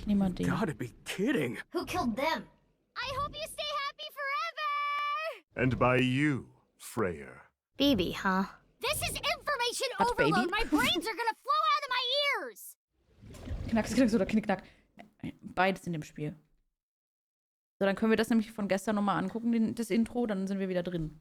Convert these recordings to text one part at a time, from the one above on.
Ich nehme mal den. Gotta be kidding. Who killed them? I hope you stay happy forever! And by you, Freya. Baby, huh? This is information What, overload! baby? My brains are gonna flow out of my ears! Knacks, Knacks oder Knickknack. Beides in dem Spiel. So, dann können wir das nämlich von gestern nochmal angucken, das Intro, dann sind wir wieder drin.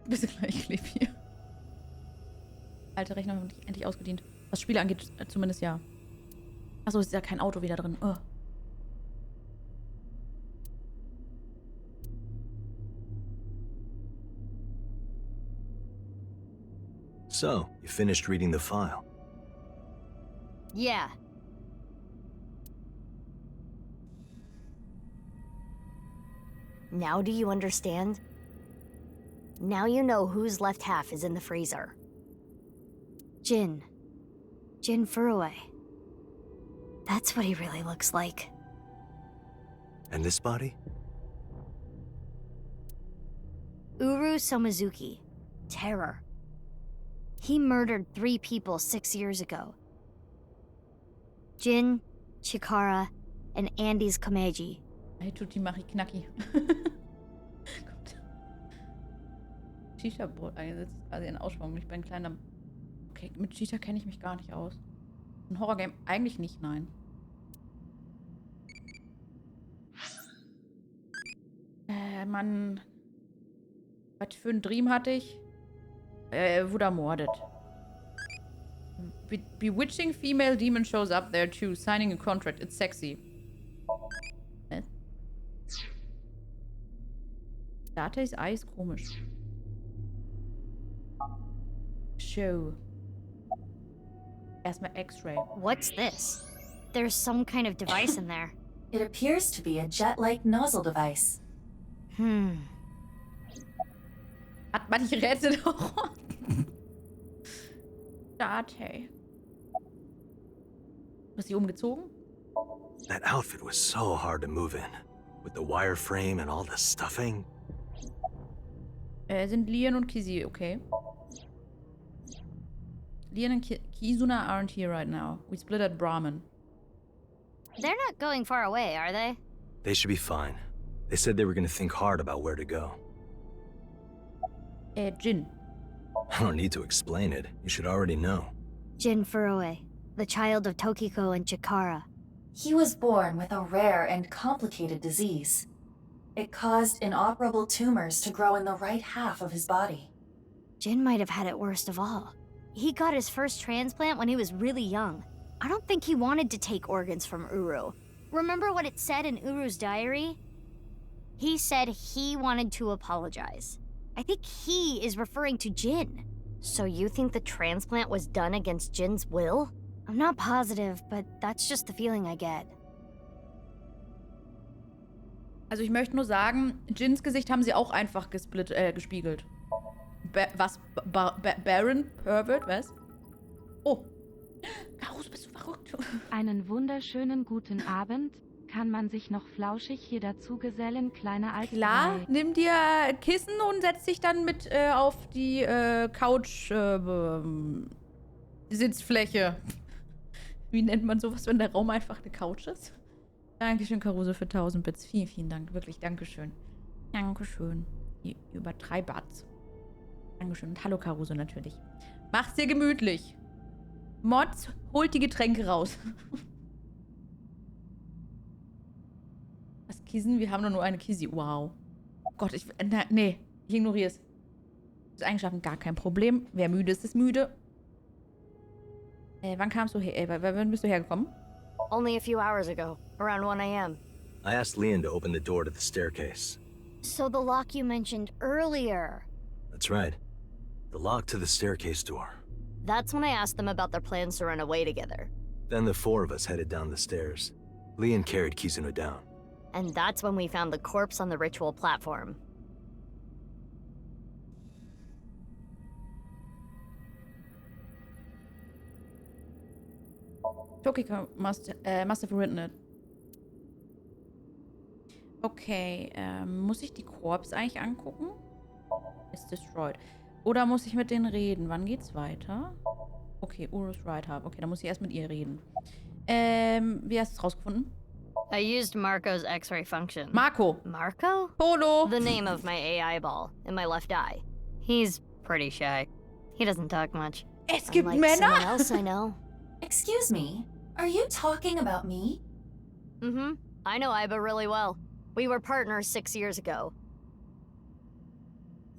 Bis gleich, ich lebe hier. Alte Rechner haben endlich ausgedient. Was Spiele angeht, zumindest ja. Achso, ist ja kein Auto wieder drin. Oh. So, you finished reading the file? Yeah. Now do you understand? Now you know whose left half is in the freezer. Jin. Jin Furue. That's what he really looks like. And this body? Uru Somizuki. Terror. He murdered 3 people 6 years ago. Jin, Chikara, and Andy's Kameji. Hey, Tutti Machi Knacki. Shisha-Brot eingesetzt, quasi ein Ausschwung. Ich bin ein kleiner... Okay, mit Shisha kenne ich mich gar nicht aus. Ein Horrorgame eigentlich nicht, nein. Mann. Was für ein Dream hatte ich? Wurde ermordet. Bewitching female demon shows up there too, signing a contract. It's sexy. Date's Eis komisch. Show. Erstmal X-Ray. What's this? There's some kind of device in there. It appears to be a jet-like nozzle device. Hat man nicht rettet doch. Date. Ist sie umgezogen? That outfit was so hard to move in. With the wireframe and all the stuffing. Sind Lian und Kizi, okay. Lian and Kizuna aren't here right now. We split at Brahman. They're not going far away, are they? They should be fine. They said they were gonna think hard about where to go. Jin. I don't need to explain it. You should already know. Jin Furue, the child of Tokiko and Chikara. He was born with a rare and complicated disease. It caused inoperable tumors to grow in the right half of his body. Jin might have had it worst of all. He got his first transplant when he was really young. I don't think he wanted to take organs from Uru. Remember what it said in Uru's diary? He said he wanted to apologize. I think he is referring to Jin. So you think the transplant was done against Jin's will? I'm not positive, but that's just the feeling I get. Also ich möchte nur sagen, Jins Gesicht haben sie auch einfach gespiegelt. Was? Baron? Pervert? Was? Oh. Karus, bist du verrückt? Einen wunderschönen guten Abend. Kann man sich noch flauschig hier dazu gesellen, kleiner als Klar, nimm dir Kissen und setz dich dann mit auf die Couch Sitzfläche. Wie nennt man sowas, wenn der Raum einfach eine Couch ist? Dankeschön, Caruso, für 1000 Bits. Vielen, vielen Dank. Wirklich, Dankeschön. Dankeschön. Ihr Übertreibert's. Dankeschön. Und hallo, Caruso, natürlich. Mach's dir gemütlich. Mods, holt die Getränke raus. Was Kissen? Wir haben doch nur eine Kisi. Wow. Oh Gott, nee, ich ignoriere es. Ist eingeschlafen, gar kein Problem. Wer müde ist, ist müde. Wann kamst du her? Wann bist du hergekommen? Only a few hours ago, around 1 a.m. I asked Lian to open the door to the staircase. So the lock you mentioned earlier. That's right. The lock to the staircase door. That's when I asked them about their plans to run away together. Then the 4 of us headed down the stairs. Lian carried Kizuna down. And that's when we found the corpse on the ritual platform. Tokiko must have written it. Okay, muss ich die Corps eigentlich angucken? Ist destroyed. Oder muss ich mit denen reden? Wann geht's weiter? Okay, Urus Right Half. Okay, dann muss ich erst mit ihr reden. Wie hast du es rausgefunden? I used Marco's X-ray function. Marco. Marco? Polo. The name of my AI ball in my left eye. He's pretty shy. He doesn't talk much. Es gibt Unlike someone Männer. else I know. Excuse me, are you talking about me? Mm-hmm. I know Aiba really well. We were partners 6 years ago.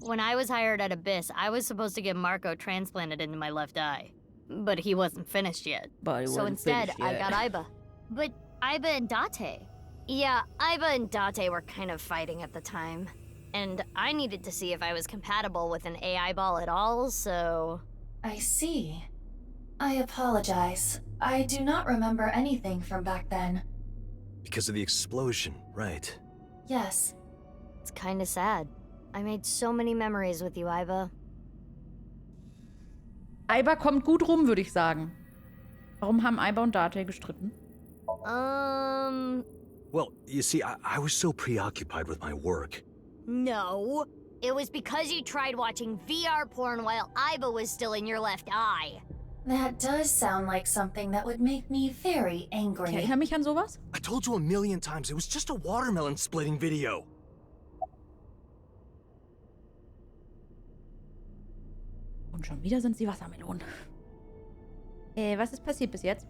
When I was hired at Abyss, I was supposed to get Marco transplanted into my left eye. But he wasn't finished yet. So instead, I got Aiba. But Aiba and Date? Yeah, Aiba and Date were kind of fighting at the time. And I needed to see if I was compatible with an AI ball at all, so... I see. I apologize. I do not remember anything from back then. Because of the explosion, right? Yes, It's kinda sad. I made so many memories with you, Aiba. Aiba kommt gut rum, würde ich sagen. Warum haben Aiba und Date gestritten? Well, you see, I was so preoccupied with my work. No. It was because you tried watching VR porn while Aiba was still in your left eye. that does sound like something that would make me very Ich angry. erinnere mich an sowas. I told you a million times, it was just a watermelon splitting video. Und schon wieder sind sie Wassermelonen. Was ist passiert bis jetzt?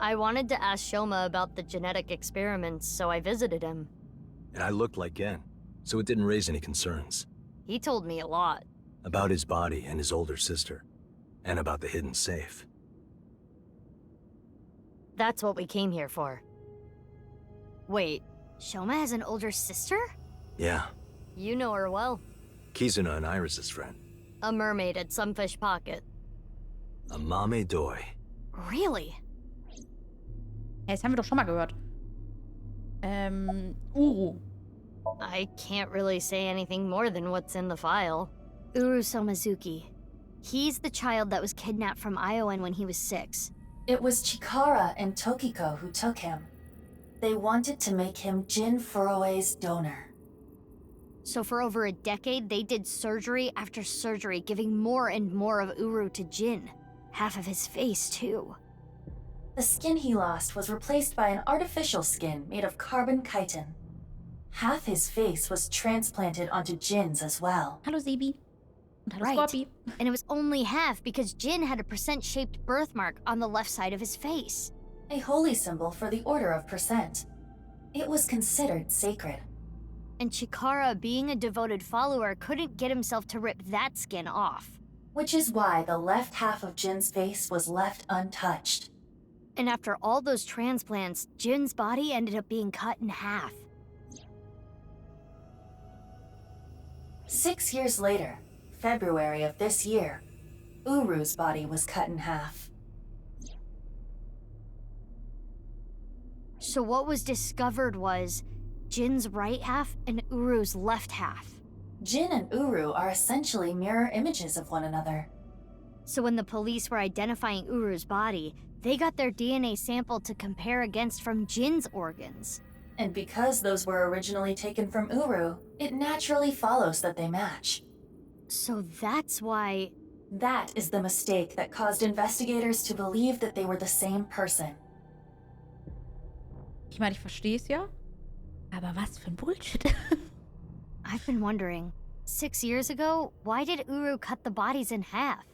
I wanted to ask Shoma about the genetic experiments, so I visited him. And I looked like Gen, so it didn't raise any concerns. He told me a lot. About his body and his older sister. And about the hidden safe. That's what we came here for. Wait, Shoma has an older sister? Yeah, You know her well. Kizuna and Iris's friend. A mermaid at Sunfish Pocket. A mame doi. Really? Das haben wir doch schon mal gehört. Uru. I can't really say anything more than what's in the file. Uru Somizuki. He's the child that was kidnapped from Iowan when he was 6. It was Chikara and Tokiko who took him. They wanted to make him Jin Furue's donor. So for over a decade, they did surgery after surgery, giving more and more of Uru to Jin. Half of his face, too. The skin he lost was replaced by an artificial skin made of carbon chitin. Half his face was transplanted onto Jin's as well. Hallo Sebi. Und hallo Right. Scorpi. And it was only half because Jin had a percent-shaped birthmark on the left side of his face. A holy symbol for the order of percent. It was considered sacred. And Chikara, being a devoted follower, couldn't get himself to rip that skin off. Which is why the left half of Jin's face was left untouched. And after all those transplants, Jin's body ended up being cut in half. 6 years later, February of this year, Uru's body was cut in half. So what was discovered was Jin's right half and Uru's left half. Jin and Uru are essentially mirror images of one another. So when the police were identifying Uru's body, they got their DNA sample to compare against from Jin's organs. And because those were originally taken from Uru, it naturally follows that they match. So that's why... That is the mistake that caused investigators to believe that they were the same person. Ich meine, ich verstehe es ja. Aber was für ein Bullshit. I've been wondering, 6 years ago, why did Uru cut the bodies in half?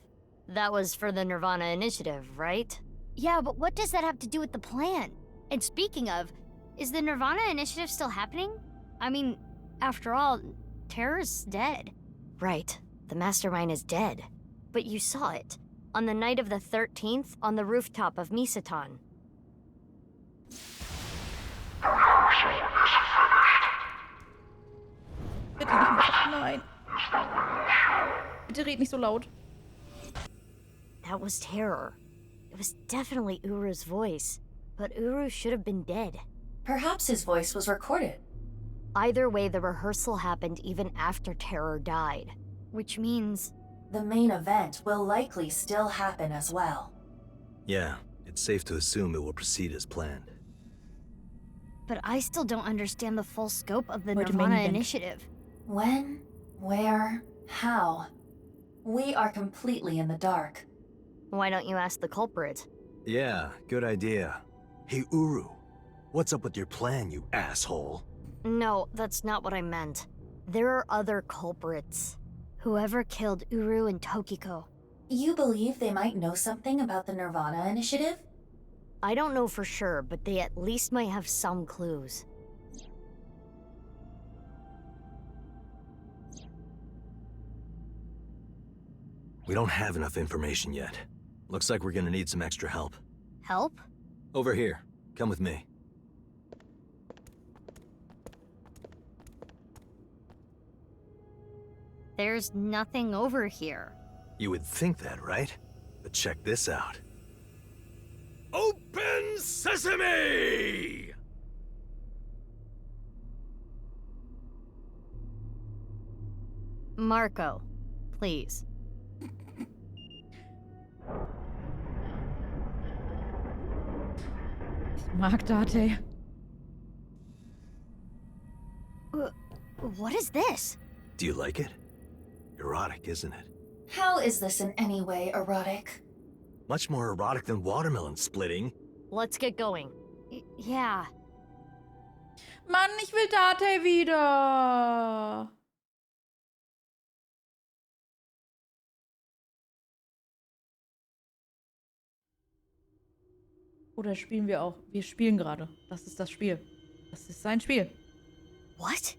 That was for the Nirvana initiative, right? Yeah, but what does that have to do with the plan? And speaking of, is the Nirvana initiative still happening? I mean, after all, Terror's dead. Right, the mastermind is dead. But you saw it, on the night of the 13th, on the rooftop of Misatan. Bitte nicht. Nein. Bitte red nicht so laut. That was Terror. It was definitely Uru's voice, but Uru should have been dead. Perhaps his voice was recorded. Either way, the rehearsal happened even after Terror died. Which means... The main event will likely still happen as well. Yeah, it's safe to assume it will proceed as planned. but I still don't understand the full scope of the Heute Nirvana Main Event. initiative. When, where, how? We are completely in the dark. Why don't you ask the culprit? Yeah, good idea. Hey, Uru, what's up with your plan, you asshole? No, that's not what I meant. There are other culprits. Whoever killed Uru and Tokiko. You believe they might know something about the Nirvana initiative? I don't know for sure, but they at least might have some clues. We don't have enough information yet. Looks like we're gonna need some extra help. Help? Over here. Come with me. There's nothing over here. You would think that, right? But check this out. Open Sesame! Marco, please. Ich mag Date. What is this? Do you like it? Erotic, isn't it? How is this in any way erotic? Much more erotic than watermelon splitting. Let's get going. Yeah. Mann, ich will Date wieder. Oder spielen wir auch? Wir spielen gerade. Das ist das Spiel. Das ist sein Spiel. What?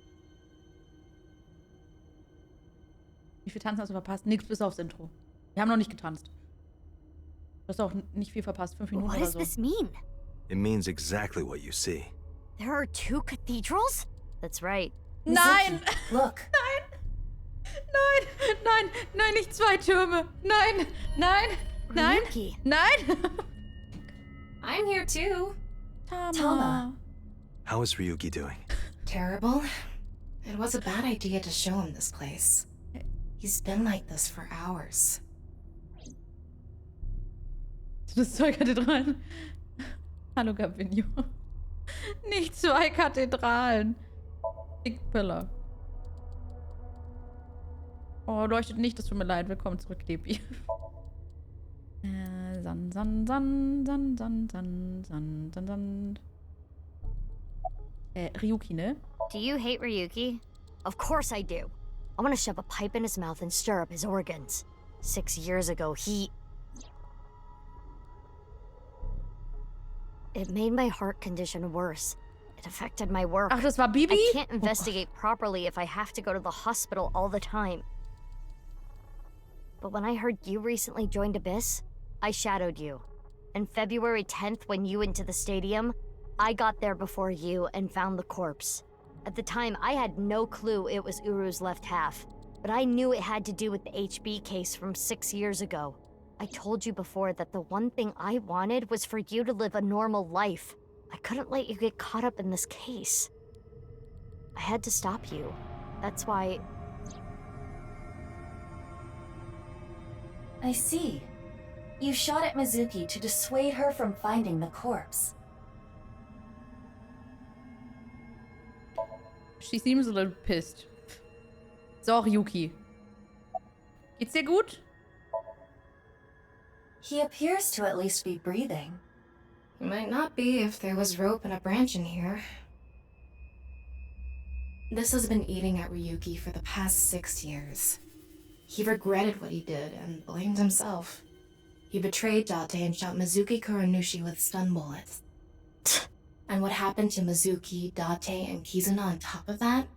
Wie viel Tanzen hast du verpasst? Nichts bis aufs Intro. Wir haben noch nicht getanzt. Du hast auch nicht viel verpasst. 5 Minuten What oder does so. this mean? It means exactly what you see. There are 2 cathedrals? That's right. Nein! Mizuki, look. Nein! Nein! Nein, nicht 2 Türme! Nein! Nein! Nein! Ryuki. Nein! I'm here too. Tama. How is Ryuki doing? Terrible. It was a bad idea to show him this place. He's been like this for hours. Das 2 Kathedralen. Hallo, Gabinho. Nicht 2 Kathedralen. Big Pillar. Oh, leuchtet nicht, das tut mir leid. Willkommen zurück, Debi. Ryuki, ne? Do you hate Ryuki? Of course I do. I want to shove a pipe in his mouth and stir up his organs. 6 years ago, It made my heart condition worse. It affected my work. Ach, das war Bibi? I can't investigate properly if I have to go to the hospital all the time. But when I heard you recently joined Abyss, I shadowed you. And February 10th, when you went to the stadium, I got there before you and found the corpse. At the time, I had no clue it was Uru's left half, but I knew it had to do with the HB case from 6 years ago. I told you before that the one thing I wanted was for you to live a normal life. I couldn't let you get caught up in this case. I had to stop you. That's why... I see. You shot at Mizuki to dissuade her from finding the corpse. She seems a little pissed. So, Ryuki. Geht's dir gut? He appears to at least be breathing. It might not be if there was rope and a branch in here. This has been eating at Ryuki for the past 6 years. He regretted what he did and blamed himself. He betrayed Date and shot Mizuki Kuranushi with stun bullets. And what happened to Mizuki, Date, and Kizuna on top of that?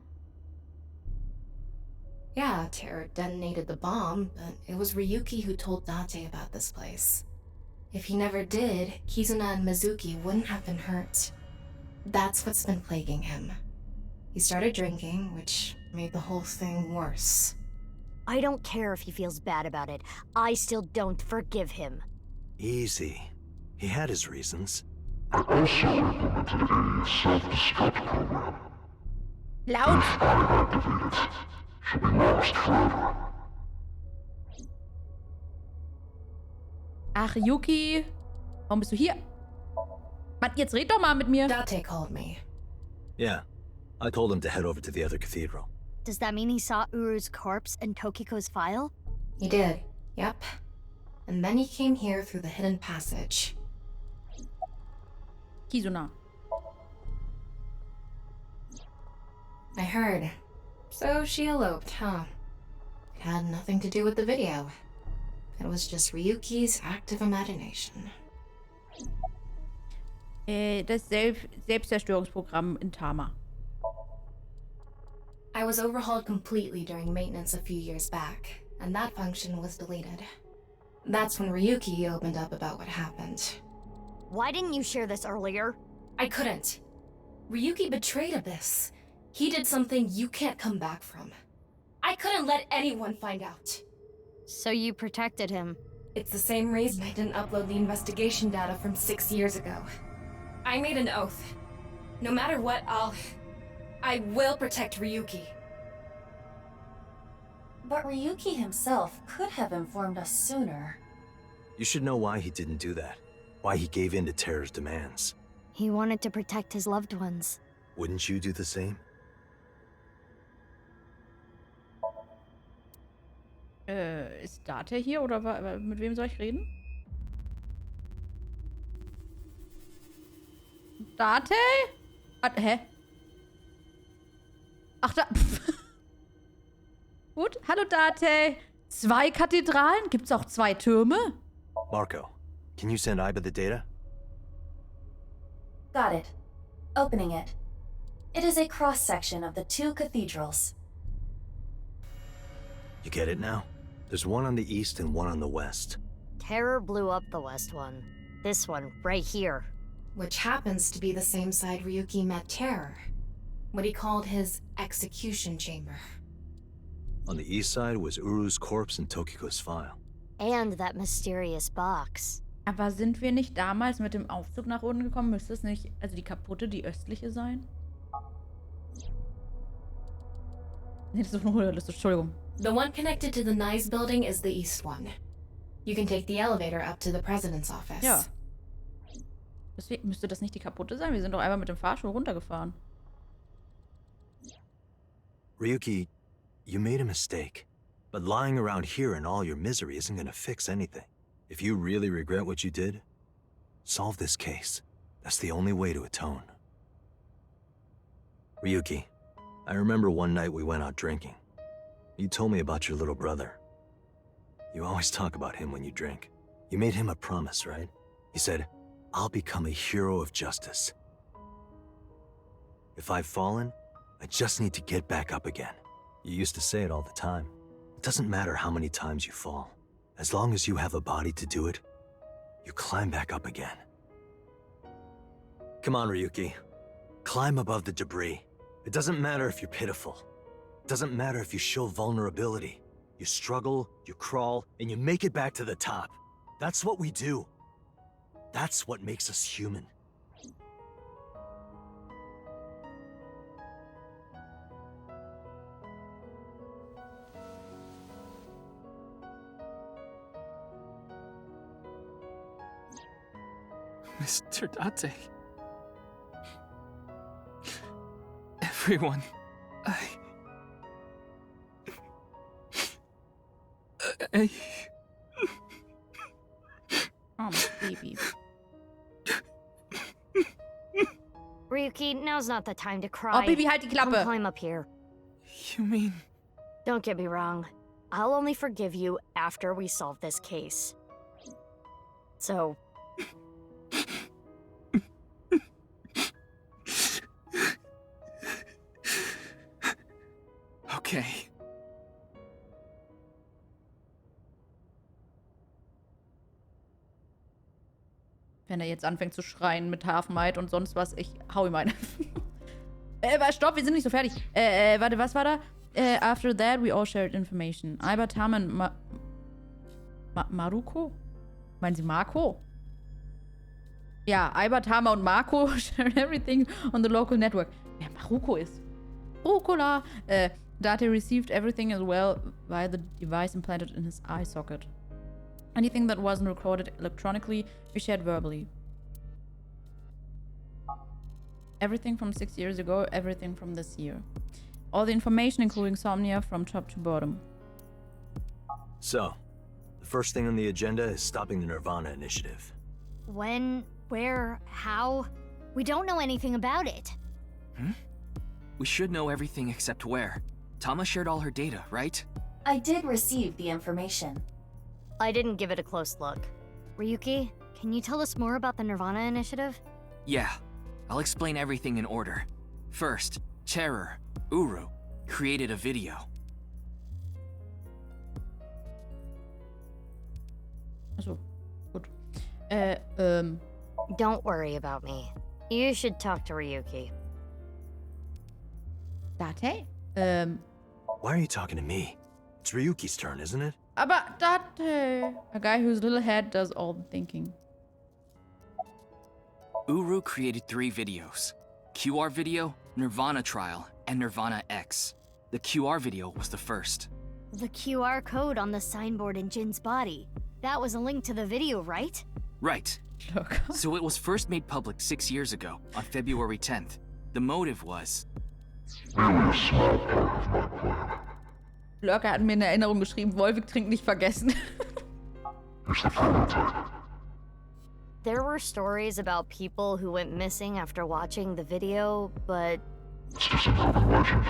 Yeah, Terror detonated the bomb, but it was Ryuki who told Date about this place. If he never did, Kizuna and Mizuki wouldn't have been hurt. That's what's been plaguing him. He started drinking, which made the whole thing worse. I don't care if he feels bad about it. I still don't forgive him. Easy. He had his reasons. I also implemented a self-destruct program. Laut! If I activate it, she'll be lost forever. Ach, Yuki. Warum bist du hier? Mann, jetzt red doch mal mit mir. Date called me. Yeah. I told him to head over to the other cathedral. Does that mean he saw Uru's corpse and Tokiko's file? He did, yep. And then he came here through the hidden passage. Kizuna. I heard. So she eloped, huh? It had nothing to do with the video. It was just Ryuki's active imagination. Das Selbstzerstörungsprogramm in Tama. I was overhauled completely during maintenance a few years back, and that function was deleted. That's when Ryuki opened up about what happened. Why didn't you share this earlier? I couldn't. Ryuki betrayed Abyss. He did something you can't come back from. I couldn't let anyone find out. So you protected him. It's the same reason I didn't upload the investigation data from 6 years ago. I made an oath. No matter what, I will protect Ryuki. But Ryuki himself could have informed us sooner. You should know why he didn't do that. Why he gave in to Terror's demands. He wanted to protect his loved ones. Wouldn't you do the same? Ist Date hier oder mit wem soll ich reden? Date? Hä? Ach, da. Gut, hallo Date. 2 Kathedralen? Gibt's auch 2 Türme? Marco, can you send Aiba the data? Got it. Opening it. It is a cross-section of the 2 cathedrals. You get it now? There's one on the east and one on the west. Terror blew up the west one. This one, right here. Which happens to be the same side Ryuki met Terror. What he called his execution chamber. On the east side was Uru's corpse and Tokiko's file. And that mysterious box. Aber sind wir nicht damals mit dem Aufzug nach unten gekommen? Müsste es nicht, also die kaputte, die östliche sein? Nee, das ist doch eine Liste, Entschuldigung. The one connected to the Nice building is the east one. You can take the elevator up to the president's office. Ja. Deswegen müsste das nicht die kaputte sein? Wir sind doch einmal mit dem Fahrstuhl runtergefahren. Ryuki, you made a mistake. But lying around here in all your misery isn't gonna fix anything. If you really regret what you did, solve this case. That's the only way to atone. Ryuki, I remember one night we went out drinking. You told me about your little brother. You always talk about him when you drink. You made him a promise, right? You said, I'll become a hero of justice. If I've fallen, I just need to get back up again. You used to say it all the time. It doesn't matter how many times you fall. As long as you have a body to do it, you climb back up again. Come on, Ryuki. Climb above the debris. It doesn't matter if you're pitiful. It doesn't matter if you show vulnerability. You struggle, you crawl, and you make it back to the top. That's what we do. That's what makes us human. Mr. Date. Everyone, Oh, baby. Ryuki, now's not the time to cry. Oh, Baby, halt die Come Klappe. climb up here. You mean... Don't get me wrong. I'll only forgive you after we solve this case. So... Okay. Wenn er jetzt anfängt zu schreien mit Half-Might und sonst was, ich hau ihm eine. Stopp, wir sind nicht so fertig. Warte, was war da? After that, we all shared information. Aiba, Tama und Maruko? Meinen Sie Marco? Ja, Aiba, Tama und Marco shared everything on the local network. Wer Maruko ist? Rucola! Date received everything as well via the device implanted in his eye socket. Anything that wasn't recorded electronically, we shared verbally. Everything from 6 years ago, everything from this year. All the information, including Somnia, from top to bottom. So, the first thing on the agenda is stopping the Nirvana initiative. When, where, how? We don't know anything about it. We should know everything except where. Tama shared all her data, right? I did receive the information. I didn't give it a close look. Ryuki, can you tell us more about the Nirvana initiative? Yeah, I'll explain everything in order. First, Terror, Uru, created a video. Also, gut. Don't worry about me. You should talk to Ryuki. Date? Why are you talking to me? It's Ryuki's turn, isn't it? Aber Date. A guy whose little head does all the thinking. Uru created 3 videos. QR video, Nirvana trial, and Nirvana X. The QR video was the first. The QR code on the signboard in Jin's body. That was a link to the video, right? Right. Look. So it was first made public 6 years ago, on February 10th. The motive was... Merely a small part of my plan. Lurker hat mir in Erinnerung geschrieben, Wolvik trinkt nicht vergessen. Here's the prototype. There were stories about people who went missing after watching the video, but... It's just an urban legend.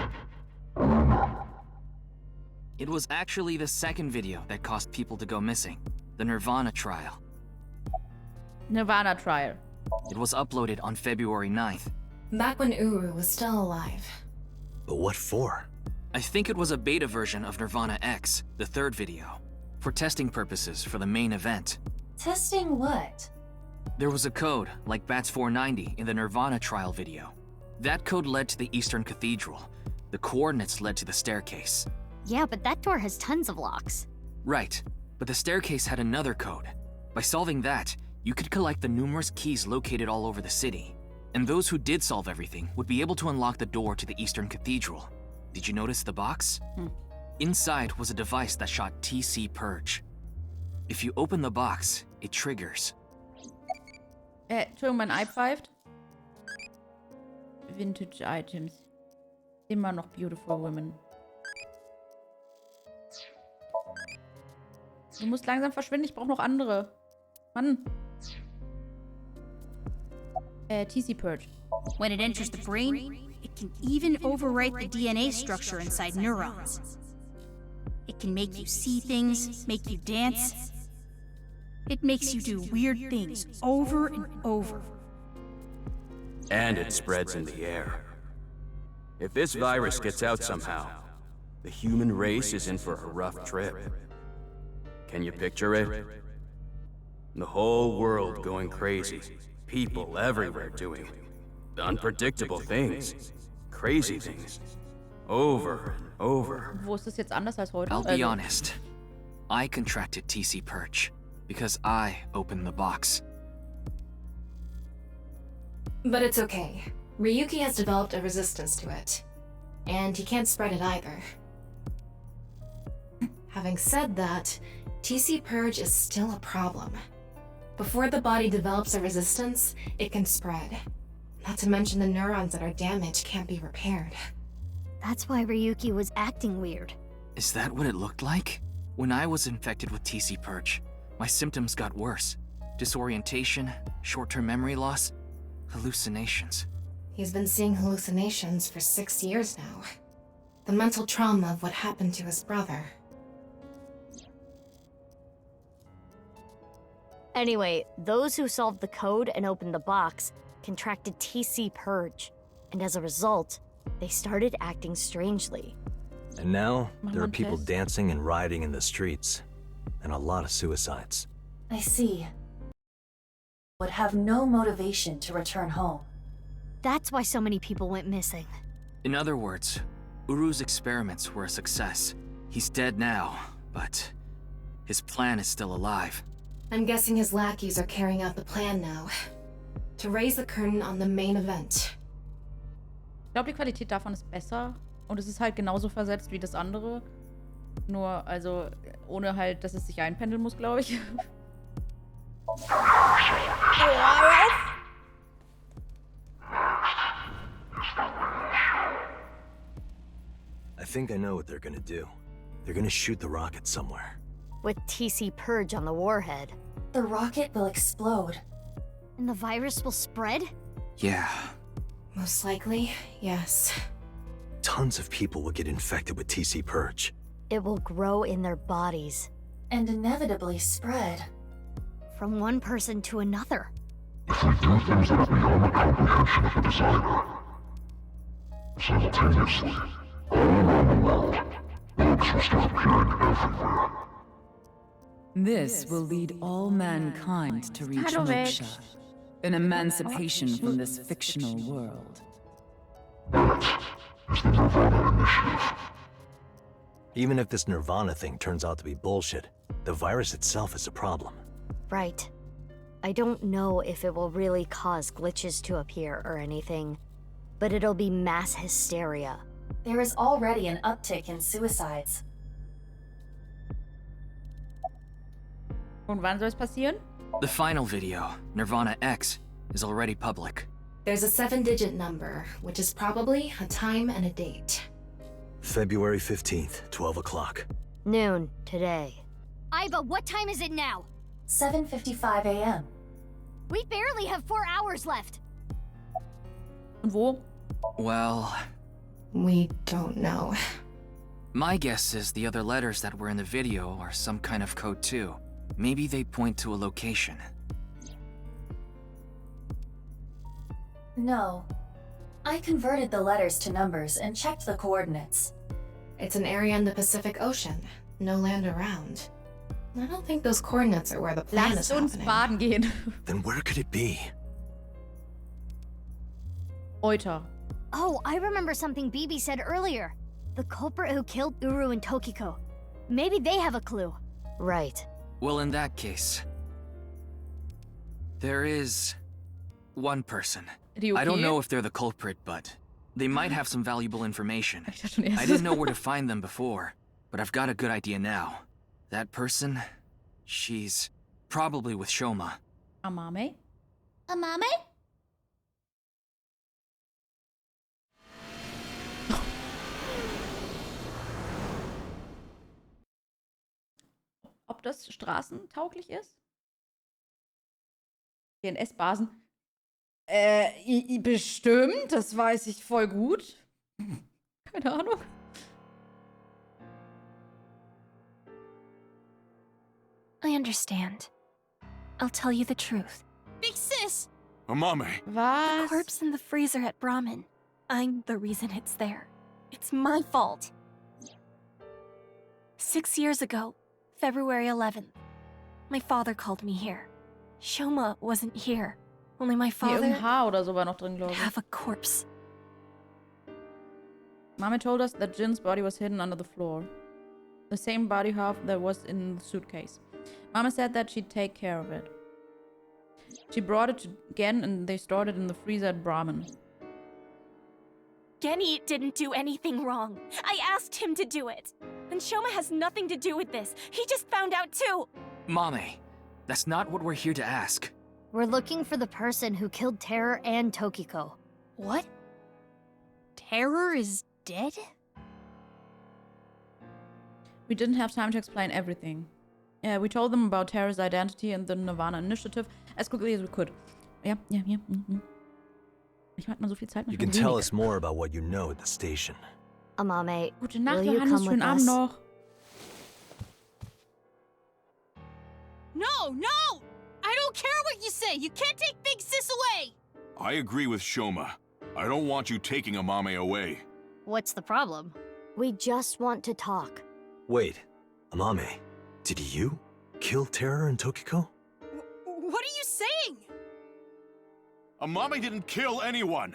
Rumor. It was actually the second video that caused people to go missing. The Nirvana trial. Nirvana trial. It was uploaded on February 9th. Back when Uru was still alive. But what for? I think it was a beta version of Nirvana X, the third video, for testing purposes for the main event. Testing what? There was a code, like BATS 490 in the Nirvana trial video. That code led to the Eastern Cathedral. The coordinates led to the staircase. Yeah, but that door has tons of locks. Right, but the staircase had another code. By solving that, you could collect the numerous keys located all over the city. And those who did solve everything would be able to unlock the door to the Eastern Cathedral. Did you notice the box? Inside was a device that shot TC Purge. If you open the box, it triggers. Entschuldigung, mein Ei pfeift. Vintage Items. Immer noch beautiful women. Du musst langsam verschwinden, ich brauche noch andere. Mann. TC Purge. When it enters the brain, it can even overwrite the DNA structure inside neurons. It can make you see things, make you dance. It makes you do weird things over and over. And it spreads in the air. If this virus gets out somehow, the human race is in for a rough trip. Can you picture it? The whole world going crazy. People everywhere doing unpredictable things. Crazy things. Over and over. Wo ist das jetzt anders als heute? I'll be honest. I contracted TC Purge because I opened the box. But it's okay. Ryuki has developed a resistance to it. And he can't spread it either. Having said that, TC Purge is still a problem. Before the body develops a resistance, it can spread. Not to mention the neurons that are damaged can't be repaired. That's why Ryuki was acting weird. Is that what it looked like? When I was infected with TC Purge, my symptoms got worse. Disorientation, short-term memory loss, hallucinations. He's been seeing hallucinations for 6 years now. The mental trauma of what happened to his brother. Anyway, those who solved the code and opened the box contracted TC Purge, and as a result, they started acting strangely. And now, there are people dancing and rioting in the streets. And a lot of suicides. I see. Would have no motivation to return home. That's why so many people went missing. In other words, Uru's experiments were a success. He's dead now, but his plan is still alive. I'm guessing his lackeys are carrying out the plan now. To raise the curtain on the main event. Ich glaube, die Qualität davon ist besser. Und es ist halt genauso versetzt wie das andere. Nur, also, ohne halt, dass es sich einpendeln muss, glaube ich. think I know what they're gonna do. They're gonna shoot the rocket somewhere. With TC Purge on the warhead. The rocket will explode. And the virus will spread? Yeah. Most likely, yes. Tons of people will get infected with TC Purge. It will grow in their bodies. And inevitably spread. From one person to another. If we do things that are beyond the comprehension of the designer, simultaneously, all around the world, bugs will start appearing everywhere. This will lead all mankind to reach moksha, an emancipation from this fictional world. That is the Nirvana Initiative. Even if this Nirvana thing turns out to be bullshit, the virus itself is a problem. Right. I don't know if it will really cause glitches to appear or anything, but it'll be mass hysteria. There is already an uptick in suicides. Und wann soll es passieren? The final video, Nirvana X, is already public. There's a 7-digit number, which is probably a time and a date. February 15th, 12 o'clock. Noon, today. Aiba, what time is it now? 7:55 a.m. We barely have 4 hours left. Und wo? Well, We don't know. my guess is the other letters that were in the video are some kind of code too. Maybe they point to a location. No. I converted the letters to numbers and checked the coordinates. It's an area in the Pacific Ocean. No land around. I don't think those coordinates are where the plan is Lasst uns happening. baden gehen. Then where could it be? Euter. Oh, I remember something Bibi said earlier. The culprit who killed Uru and Tokiko. Maybe they have a clue. Right. Well, in that case, there is one person. Ryuki? I don't know if they're the culprit, but they might have some valuable information. Ich dachte schon erst. I didn't know where to find them before, but I've got a good idea now. That person, she's probably with Shoma. Amame? Amame? Ob das straßentauglich ist? DNS-Basen. Bestimmt, das weiß ich voll gut. Keine Ahnung. I understand. I'll tell you the truth. Big sis! Amame. The Was? corpse in the freezer at Brahmin. I'm the reason it's there. It's my fault. 6 years ago, February 11th, my father called me here. Shoma wasn't here. Only my Nee, father irgendein Haar oder so war noch drin, glaube ich. have a corpse. Mama told us that Jin's body was hidden under the floor. The same body half that was in the suitcase. Mama said that she'd take care of it. She brought it to Gen and they stored it in the freezer at Brahmin. Genny didn't do anything wrong. I asked him to do it. And Shoma has nothing to do with this. He just found out too. Mame, that's not what we're here to ask. We're looking for the person who killed Terror and Tokiko. What? Terror is dead? We didn't have time to explain everything. Yeah, we told them about Terror's identity and the Nirvana Initiative as quickly as we could. Ja. Ich hatte mal so viel Zeit. You can tell us more about what you know at the station. Amame, Gute Nacht, will you Johannes. come with Schönen Abend us? noch. No! I don't care what you say! You can't take Big Sis away! I agree with Shoma. I don't want you taking Amame away. What's the problem? We just want to talk. Wait, Amame, did you kill Terror and Tokiko? What are you saying? Amame didn't kill anyone!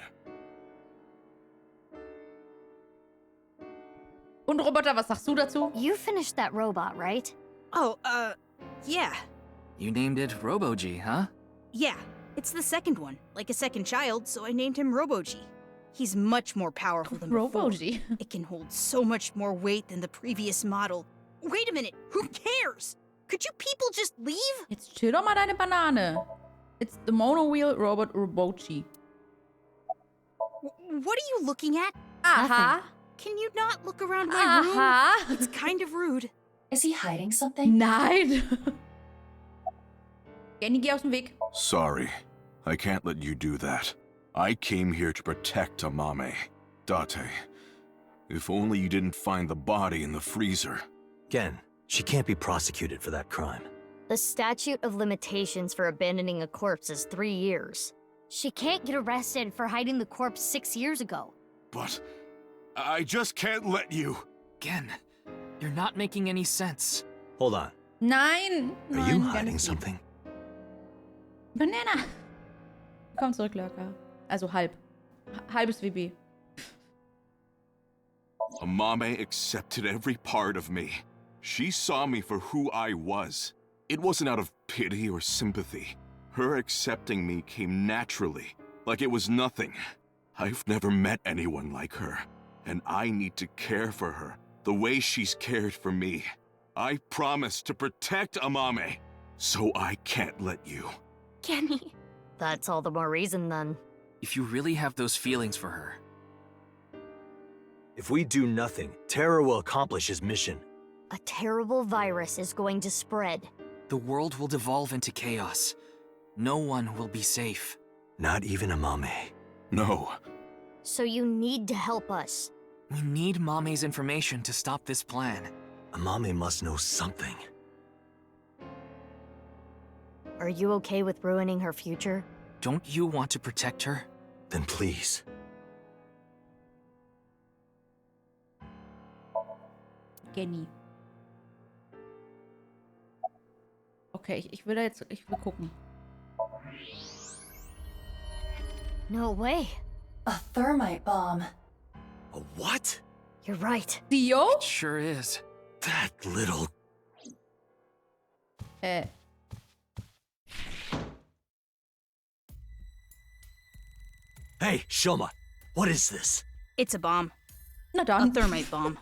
Und Roboter, was sagst du dazu? You finished that robot, right? Oh, yeah. You named it Robo-G, huh? Yeah. It's the second one, like a second child, so I named him Robo-G. He's much more powerful than before. Robo-G. It can hold so much more weight than the previous model. Wait a minute, who cares? Could you people just leave? Jetzt chill doch mal deine Banane. It's the monowheel robot Robo-G. What are you looking at? Aha. Can you not look around my room? It's kind of rude. Is he hiding something? Nein. Genny, geh aus dem Weg. Sorry. I can't let you do that. I came here to protect Amame. Date. If only you didn't find the body in the freezer. Again, she can't be prosecuted for that crime. The statute of limitations for abandoning a corpse is 3 years. She can't get arrested for hiding the corpse 6 years ago. But I just can't let you. Again, you're not making any sense. Hold on. Nein. Are you hiding something? Banana. Komm zurück, Lurker. Also halb. Halbes WB. Amame accepted every part of me. She saw me for who I was. It wasn't out of pity or sympathy. Her accepting me came naturally, like it was nothing. I've never met anyone like her, and I need to care for her the way she's cared for me. I promised to protect Amame, so I can't let you. Kenny. That's all the more reason then. If you really have those feelings for her. If we do nothing, Terror will accomplish his mission. A terrible virus is going to spread. The world will devolve into chaos. No one will be safe. Not even Amame. No. So you need to help us. We need Mame's information to stop this plan. Amame must know something. Are you okay with ruining her future? Don't you want to protect her? Then please. Genny. Okay, ich will gucken. No way. A thermite bomb. A what? You're right. Theo? It sure is. That little... Hey, Shoma, what is this? It's a bomb. Na dann. A thermite bomb.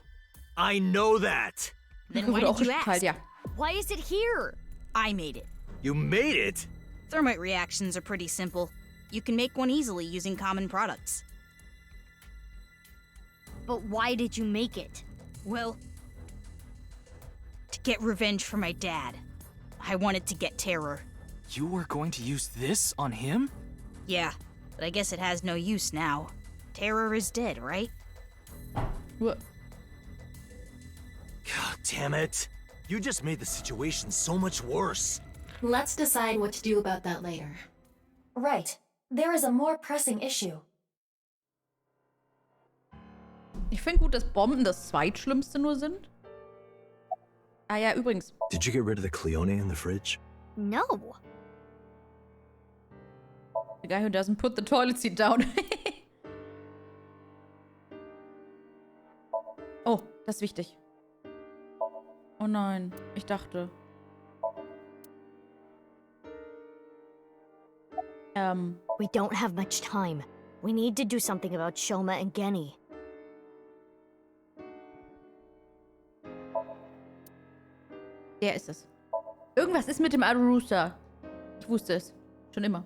I know that! Then why did you ask? Ja. Why is it here? I made it. You made it? Thermite reactions are pretty simple. You can make one easily using common products. But why did you make it? Well, to get revenge for my dad. I wanted to get Terror. You were going to use this on him? Yeah, but I guess it has no use now. Terror is dead, right? What? God damn it. You just made the situation so much worse. Let's decide what to do about that later. Right. There is a more pressing issue. Ich finde gut, dass Bomben das Zweitschlimmste nur sind. Ah ja, übrigens. Did you get rid of the Cleone in the fridge? No. The guy who doesn't put the toilet seat down. Oh, das ist wichtig. Oh nein, ich dachte. We don't have much time. We need to do something about Shoma and Genny. Der ist es. Irgendwas ist mit dem Arusa. Ich wusste es. Schon immer.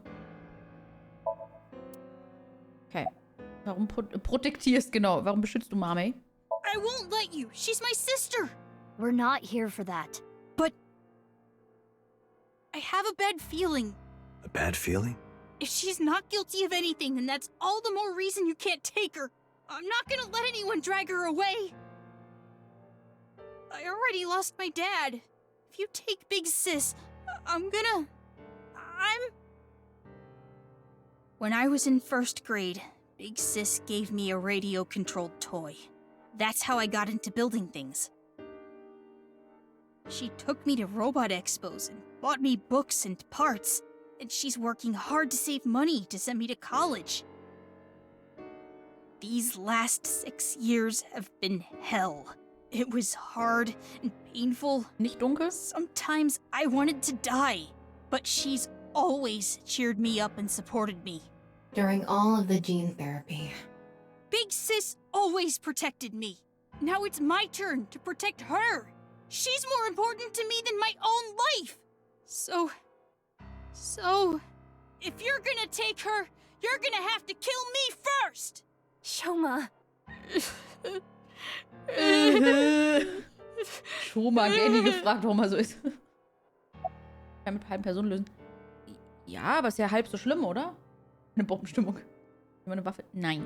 Okay. Warum protektierst, genau. Warum beschützt du Mame? I won't let you. She's my sister. We're not here for that. But I have a bad feeling. A bad feeling? If she's not guilty of anything, then that's all the more reason you can't take her. I'm not gonna let anyone drag her away. I already lost my dad. If you take Big Sis, When I was in first grade, Big Sis gave me a radio-controlled toy. That's how I got into building things. She took me to robot expos and bought me books and parts, and she's working hard to save money to send me to college. These last 6 years have been hell. It was hard and painful. Nicht dunkel? Sometimes I wanted to die, but she's always cheered me up and supported me. During all of the gene therapy. Big Sis always protected me. Now it's my turn to protect her. She's more important to me than my own life. So, if you're gonna take her, you're gonna have to kill me first. Shoma. Schon mal Granny gefragt, warum er so ist. Kann mit halben Personen lösen. Ja, aber ist ja halb so schlimm, oder? Eine Bombenstimmung. Immer eine Waffe. Nein.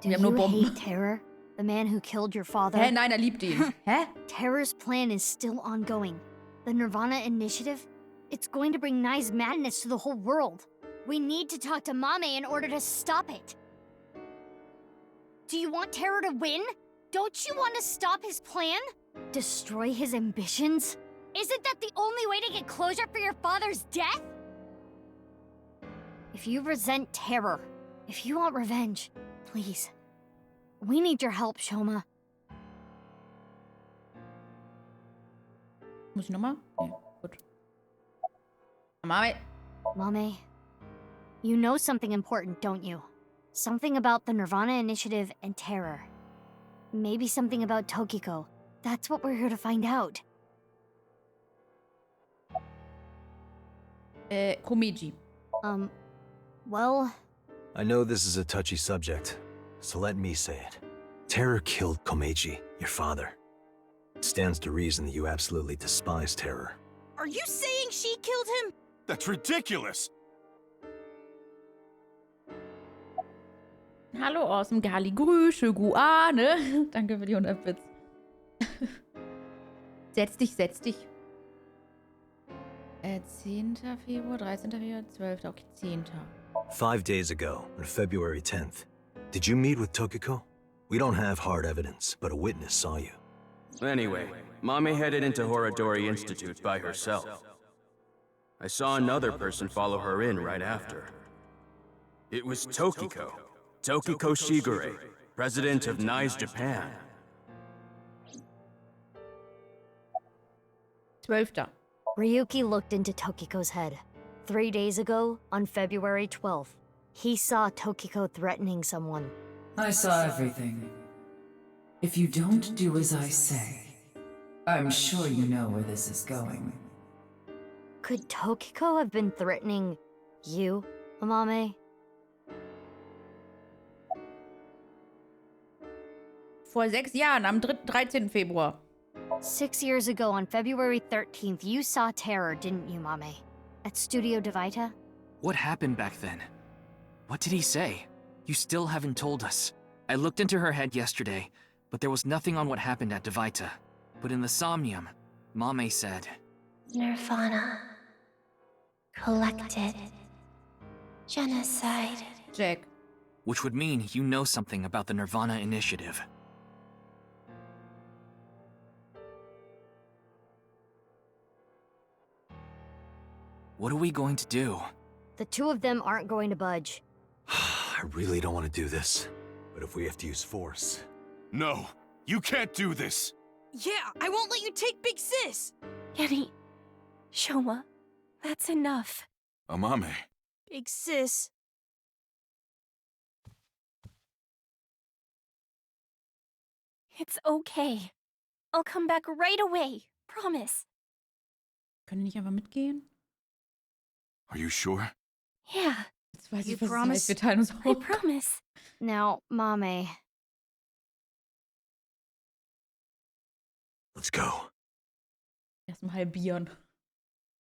Wir haben nur Bomben. Hate Terror? The man who killed your father? Hä, nein, er liebt ihn. Hä? Terror's plan is still ongoing. The Nirvana initiative? It's going to bring Nai's madness to the whole world. We need to talk to Mame in order to stop it. Do you want Terror to win? Don't you want to stop his plan? Destroy his ambitions? Isn't that the only way to get closure for your father's death? If you resent Terror, if you want revenge, please. We need your help, Shoma. Muss ich nochmal? Nee, gut. Mame. Mame, you know something important, don't you? Something about the Nirvana initiative and Terror. Maybe something about Tokiko. That's what we're here to find out. Komeiji. Well... I know this is a touchy subject, so let me say it. Terror killed Komeiji, your father. It stands to reason that you absolutely despise Terror. Are you saying she killed him? That's ridiculous! Hallo aus dem Gali. Grüße, Guane. Danke für die 100 Bits. Setz dich. 10. Februar, 13. Februar, 12. Okay, 10. 5 days ago, on February 10th, did you meet with Tokiko? We don't have hard evidence, but a witness saw you. Anyway, Mame headed into Horadori Institute by herself. I saw another person follow her in right after. It was Tokiko. Tokiko Shigure, president of Nai's Japan. 12. Ryuki looked into Tokiko's head. 3 days ago, on February 12th, he saw Tokiko threatening someone. I saw everything. If you don't do as I say, I'm sure you know where this is going. Could Tokiko have been threatening you, Amame? Vor 6 Jahren, am 13. Februar. 6 years ago, on February 13th, you saw Terror, didn't you, Mame? At Studio Devita? What happened back then? What did he say? You still haven't told us. I looked into her head yesterday, but there was nothing on what happened at Devita. But in the Somnium, Mame said... Nirvana. Collected. Genocide. Jack. Which would mean you know something about the Nirvana initiative. What are we going to do? The two of them aren't going to budge. I really don't want to do this, but if we have to use force... No, you can't do this! Yeah, I won't let you take Big Sis! Yanni, Shoma, that's enough. Amame. Big Sis. It's okay. I'll come back right away. Promise. Können die nicht einfach mitgehen? Are you sure? Yeah. Jetzt weiß You ich, was promise? es heißt. Wir teilen uns I auf. promise. Now, Mame. Let's go. Erstmal halbieren.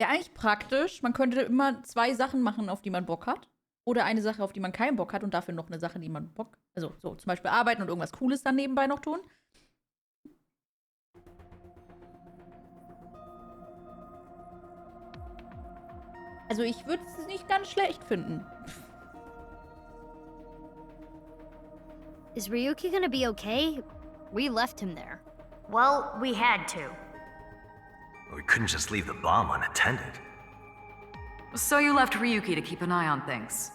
Ja, eigentlich praktisch. Man könnte immer 2 Sachen machen, auf die man Bock hat. Oder eine Sache, auf die man keinen Bock hat und dafür noch eine Sache, die man Bock... Also so zum Beispiel arbeiten und irgendwas Cooles dann nebenbei noch tun. Also ich würde es nicht ganz schlecht finden. Is Ryuki gonna be okay? We left him there. Well, we had to. We couldn't just leave the bomb unattended. So you left Ryuki to keep an eye on things.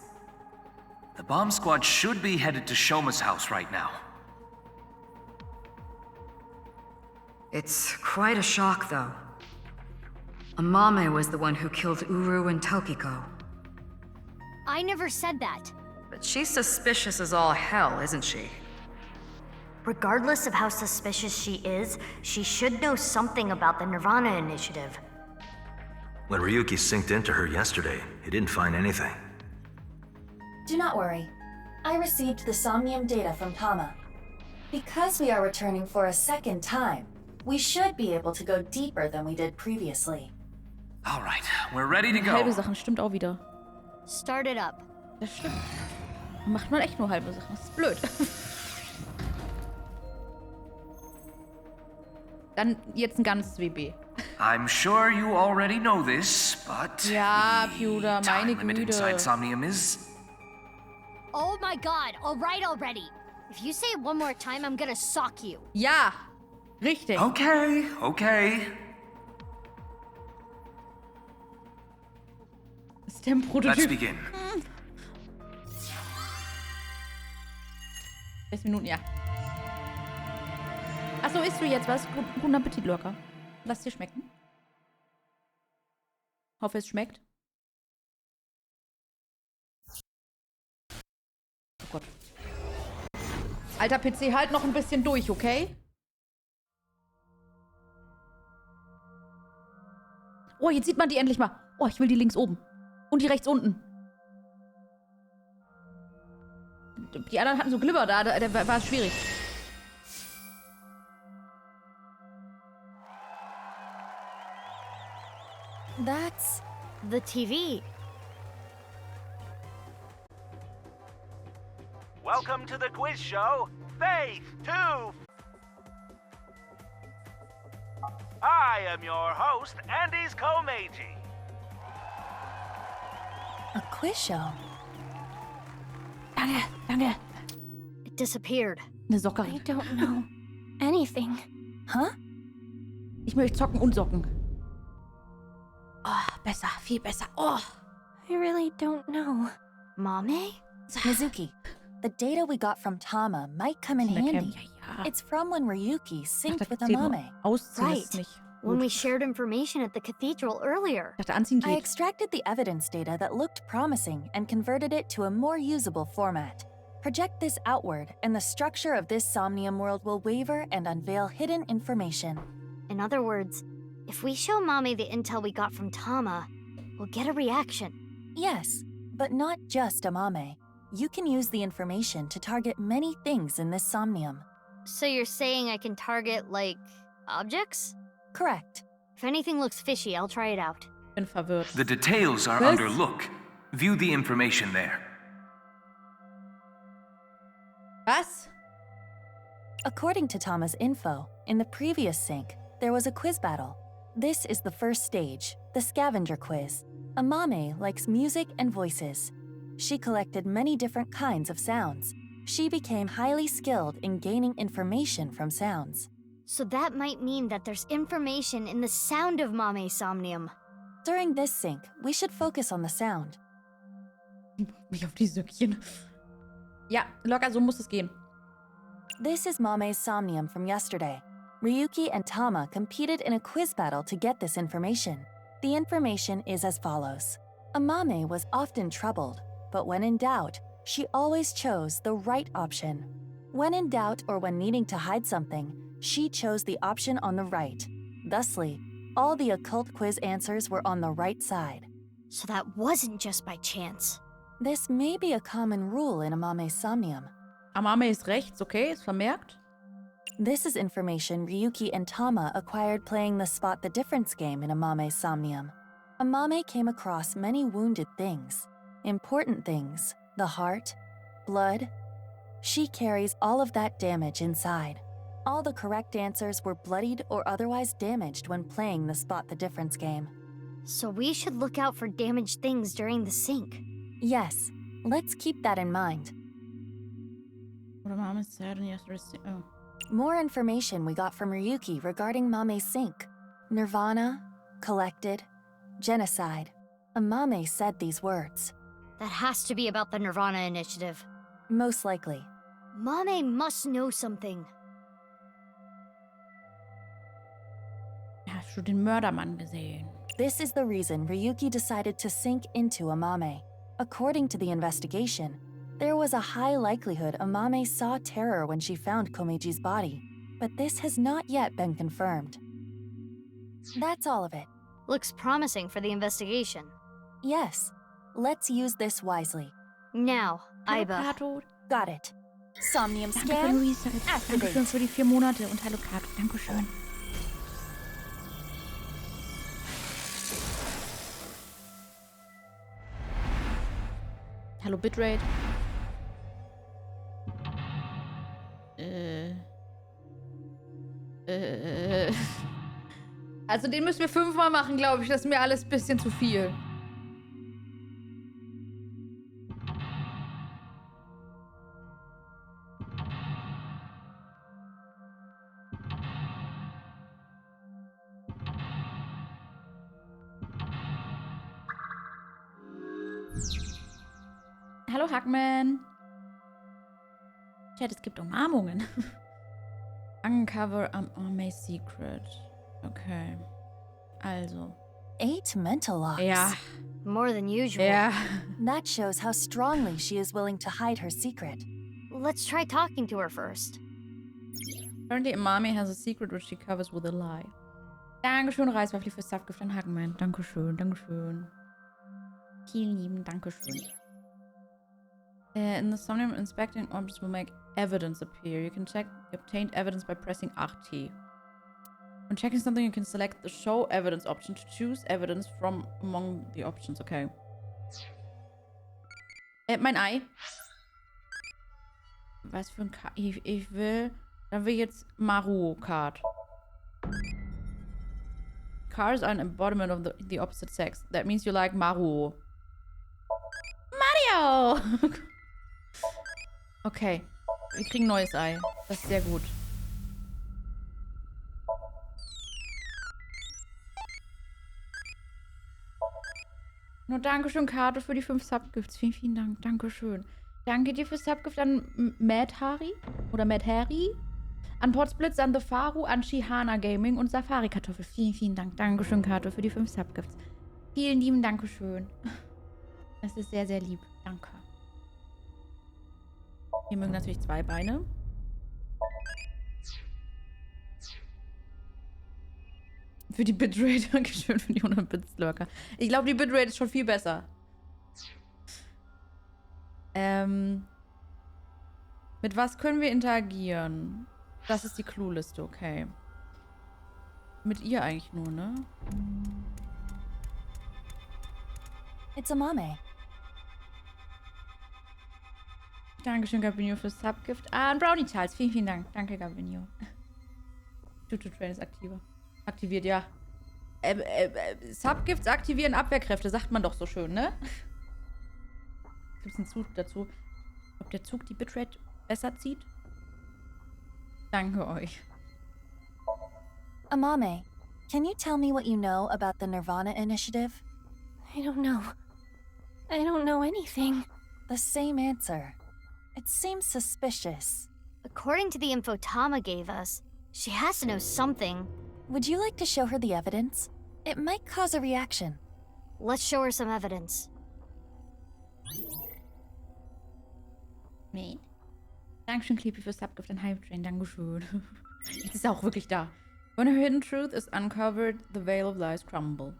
The bomb squad should be headed to Shoma's house right now. It's quite a shock, though. Amame was the one who killed Uru and Tokiko. I never said that. But she's suspicious as all hell, isn't she? Regardless of how suspicious she is, she should know something about the Nirvana initiative. When Ryuki synced into her yesterday, he didn't find anything. Do not worry. I received the Somnium data from Tama. Because we are returning for a second time, we should be able to go deeper than we did previously. All right, we're ready to Halbe go. Sachen stimmt auch wieder. Start it up. Das stimmt. Macht man echt nur halbe Sachen. Das ist blöd. Dann jetzt ein ganzes WB. I'm sure you already know this, but Ja, Pewter, meine time limit Güte. inside Somnium is... Oh my god, alright already. If you say it one more time, I'm gonna sock you. Ja, richtig. Okay, okay. Das ist der Prototyp. Let's begin. 6 Minuten, ja. Achso, isst du jetzt was? Guten Appetit, locker. Lass dir schmecken. Hoffe, es schmeckt. Oh Gott. Alter PC, halt noch ein bisschen durch, okay? Oh, jetzt sieht man die endlich mal. Oh, ich will die links oben. Und die rechts unten. Die anderen hatten so Glibber da war es schwierig. That's the TV. Welcome to the quiz show, Faith 2. I am your host, Andy's Komeiji. A quiz show? Danke, danke. It disappeared. Eine Sockerin. I don't know anything. Huh? Ich möchte zocken und socken. Oh, besser, viel besser. Oh. I really don't know. Mame? Mizuki, the data we got from Tama might come in handy. It's from when Ryuki synced with Amame. Right. When we shared information at the cathedral earlier. I extracted the evidence data that looked promising and converted it to a more usable format. Project this outward, and the structure of this Somnium world will waver and unveil hidden information. In other words, if we show Mame the intel we got from Tama, we'll get a reaction. Yes, but not just Amame. You can use the information to target many things in this Somnium. So you're saying I can target, like, objects? Correct. If anything looks fishy, I'll try it out. Bin verwirrt. The details are under look. View the information there. Was? According to Tama's info, in the previous sync, there was a quiz battle. This is the first stage, the scavenger quiz. Amame likes music and voices. She collected many different kinds of sounds. She became highly skilled in gaining information from sounds. So that might mean that there's information in the sound of Mame's Somnium. During this sync, we should focus on the sound. Mich auf die Söckchen. Ja, locker, so muss es gehen. This is Mame's Somnium from yesterday. Ryuki and Tama competed in a quiz battle to get this information. The information is as follows. Amame was often troubled, but when in doubt, she always chose the right option. When in doubt or when needing to hide something, she chose the option on the right. Thusly, all the occult quiz answers were on the right side. So that wasn't just by chance. This may be a common rule in Amame's Somnium. Amame ist rechts, okay? Ist vermerkt. This is information Ryuki and Tama acquired playing the Spot the Difference game in Amame's Somnium. Amame came across many wounded things. Important things, the heart, blood. She carries all of that damage inside. All the correct answers were bloodied or otherwise damaged when playing the Spot the Difference game. So we should look out for damaged things during the sync. Yes, let's keep that in mind. What Mame said in yesterday's... Oh. More information we got from Ryuki regarding Mame's sync. Nirvana, collected, genocide. Amame said these words. That has to be about the Nirvana initiative. Most likely. Mame must know something. Hast du den Mördermann gesehen? This is the reason Ryuki decided to sink into Amame. According to the investigation, there was a high likelihood Amame saw terror when she found Komeji's body, but this has not yet been confirmed. That's all of it. Looks promising for the investigation. Yes, let's use this wisely. Now, Aiba. Got it. Somnium Danke für scan. Luisa. Dankeschön für die 4 Monate und hallo Kato. Dankeschön. Hallo Bitrate. Also den müssen wir 5-mal machen, glaube ich. Das ist mir alles ein bisschen zu viel. Hallo Hackman. Chat, es gibt Umarmungen. Uncover my secret. Okay. Also. 8 mental locks. Ja. More than usual. Ja. That shows how strongly she is willing to hide her secret. Let's try talking to her first. Apparently, Amami has a secret which she covers with a lie. Dankeschön, Reiswaffel für Subgift an Hackman. Dankeschön, Dankeschön. Vielen lieben Dankeschön. In the Somnium, inspecting objects will make evidence appear. You can check the obtained evidence by pressing RT. When checking something, you can select the Show Evidence option to choose evidence from among the options. Okay. Mein Ei. Was für ein Card? Ich will... Dann will ich jetzt Maru-Card. Cars are an embodiment of the opposite sex. That means you like Maru. Mario! Okay. Wir kriegen ein neues Ei. Das ist sehr gut. Nur Dankeschön, Karte, für die 5 Subgifts. Vielen, vielen Dank. Dankeschön. Danke dir für Subgift an Mad Hari oder Mad Harry. An Potsblitz, an The Faru, an Shihana Gaming und Safari Kartoffel. Vielen, vielen Dank. Dankeschön, Karte, für die 5 Subgifts. Vielen lieben Dankeschön. Das ist sehr, sehr lieb. Danke. Wir mögen natürlich 2 Beine. Für die Bitrate. Dankeschön für die 100 Bits Lurker. Ich glaube, die Bitrate ist schon viel besser. Mit was können wir interagieren? Das ist die Clueliste, okay. Mit ihr eigentlich nur, ne? It's a Mame. Dankeschön, Gabinio, für Subgift. Ah, ein Brownie Charles. Vielen, vielen Dank. Danke, Gabinio. Tutu-Train ist aktiviert, ja. Subgifts aktivieren Abwehrkräfte, sagt man doch so schön, ne? Gibt es einen Zug dazu? Ob der Zug die Bitrate besser zieht? Danke euch. Amame, can you tell me what you know about the Nirvana initiative? I don't know. I don't know anything. The same answer. It seems suspicious. According to the info Tama gave us, she has to know something. Would you like to show her the evidence? It might cause a reaction. Let's show her some evidence. Nee. Dankeschön, Creepy, für Subgift an Hype Train. Dankeschön. Jetzt ist er auch wirklich da. When a hidden truth is uncovered, the veil of lies crumble.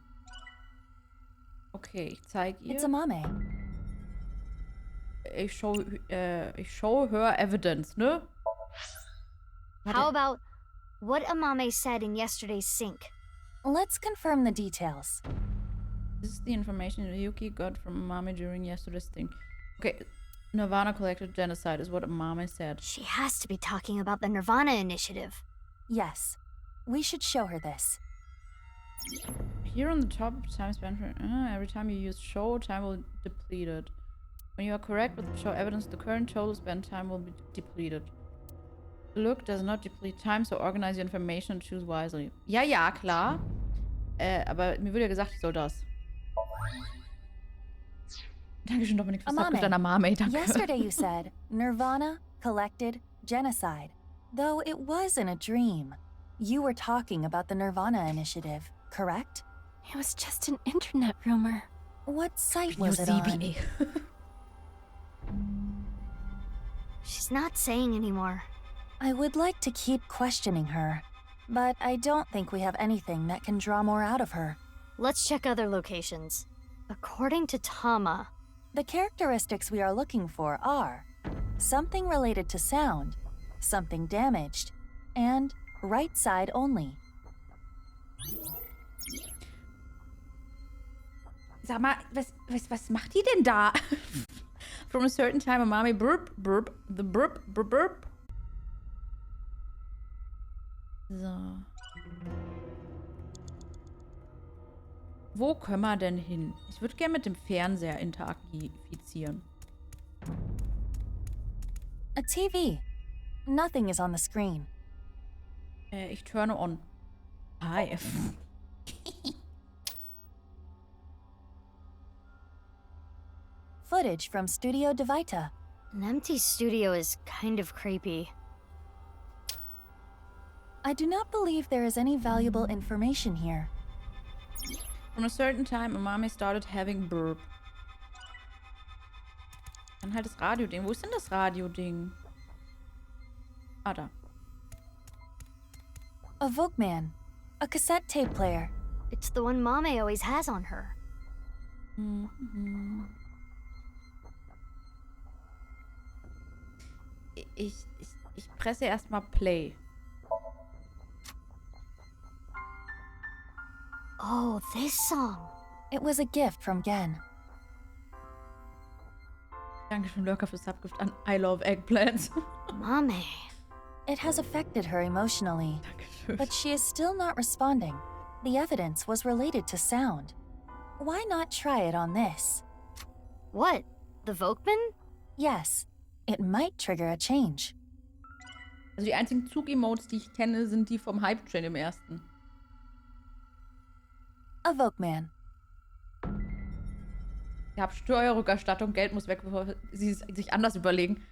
Okay, ich zeige ihr. It's a Mame. Ich show her evidence, ne? How about what Amame said in yesterday's sync? Let's confirm the details. This is the information Ryuki got from Amame during yesterday's thing. Okay, Nirvana collected genocide is what Amame said. She has to be talking about the Nirvana initiative. Yes. We should show her this. Here on the top, time spent for every time you use show, time will be depleted. When you are correct with show evidence, the current total spent time will be depleted. Look does not deplete time, so organize your information and choose wisely. Ja, ja, klar. Aber mir wurde ja gesagt, ich soll das. Dankeschön, Dominik, für Subgift an Amame. Danke. Yesterday you said Nirvana collected genocide. Though it was in a dream. You were talking about the Nirvana initiative, correct? It was just an internet rumor. What site was it on? She's not saying anymore. I would like to keep questioning her, but I don't think we have anything that can draw more out of her. Let's check other locations. According to Tama, the characteristics we are looking for are something related to sound, something damaged, and right side only. Sag mal, was macht die denn da? From a certain time, a mommy burp, burp, the burp, burp, burp. So. Wo können wir denn hin? Ich würde gerne mit dem Fernseher interagieren. A TV. Nothing is on the screen. Ich turne on. Hi. Footage from Studio DeVita. An empty studio is kind of creepy. I do not believe there is any valuable information here. From a certain time, a mommy started having burp. Dann halt das Radio-Ding. Wo ist denn das Radio-Ding? Ah, da. A Walkman. A cassette tape player. It's the one Mame always has on her. Ich presse erstmal Play. Oh, this song. It was a gift from Gen. Dankeschön, Lurker, fürs Subgift an I Love Eggplants. Mame. It has affected her emotionally, but she is still not responding. The evidence was related to sound. Why not try it on this? What? The Volkman? Yes. It might trigger a change. Also die einzigen Zug-Emotes, die ich kenne, sind die vom Hype-Train im ersten. A Volkman. Ich habe Steuerrückerstattung, Geld muss weg, bevor sie es sich anders überlegen.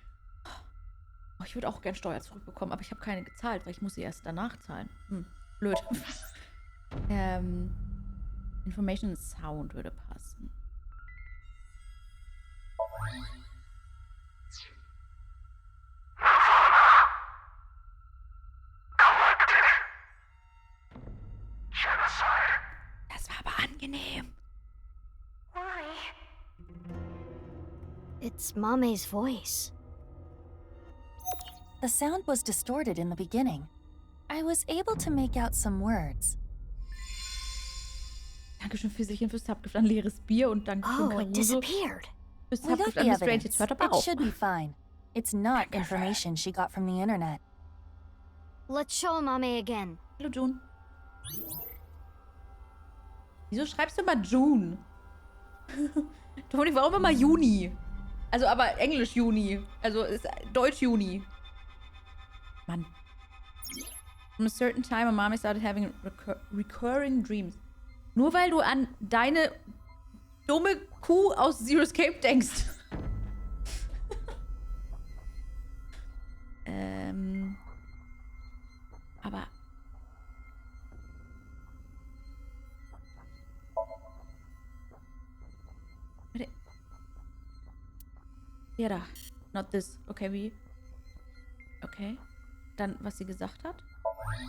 Oh, ich würde auch gern Steuer zurückbekommen, aber ich habe keine gezahlt, weil ich muss sie erst danach zahlen. Blöd. Information and Sound würde passen. Das war aber angenehm. It's Mame's voice. The sound was distorted in the beginning. I was able to make out some words. Dankeschön für Subgift an leeres Bier und Dankeschön Oh, it disappeared. Fürs We got Subgift the an Miss Strange. evidence. Jetzt hört aber It auf. should be fine. It's not information she got from the internet. Let's show Mame again. Hallo, June. Wieso schreibst du immer June? Toni, warum immer Juni? Also, aber Englisch Juni. Also, ist Deutsch Juni. Mann. From a certain time, a mommy started having recurring dreams. Nur weil du an deine dumme Kuh aus Zero Escape denkst. Aber... Ja, da. Not this. Okay, wie? Okay. Dann, was sie gesagt hat?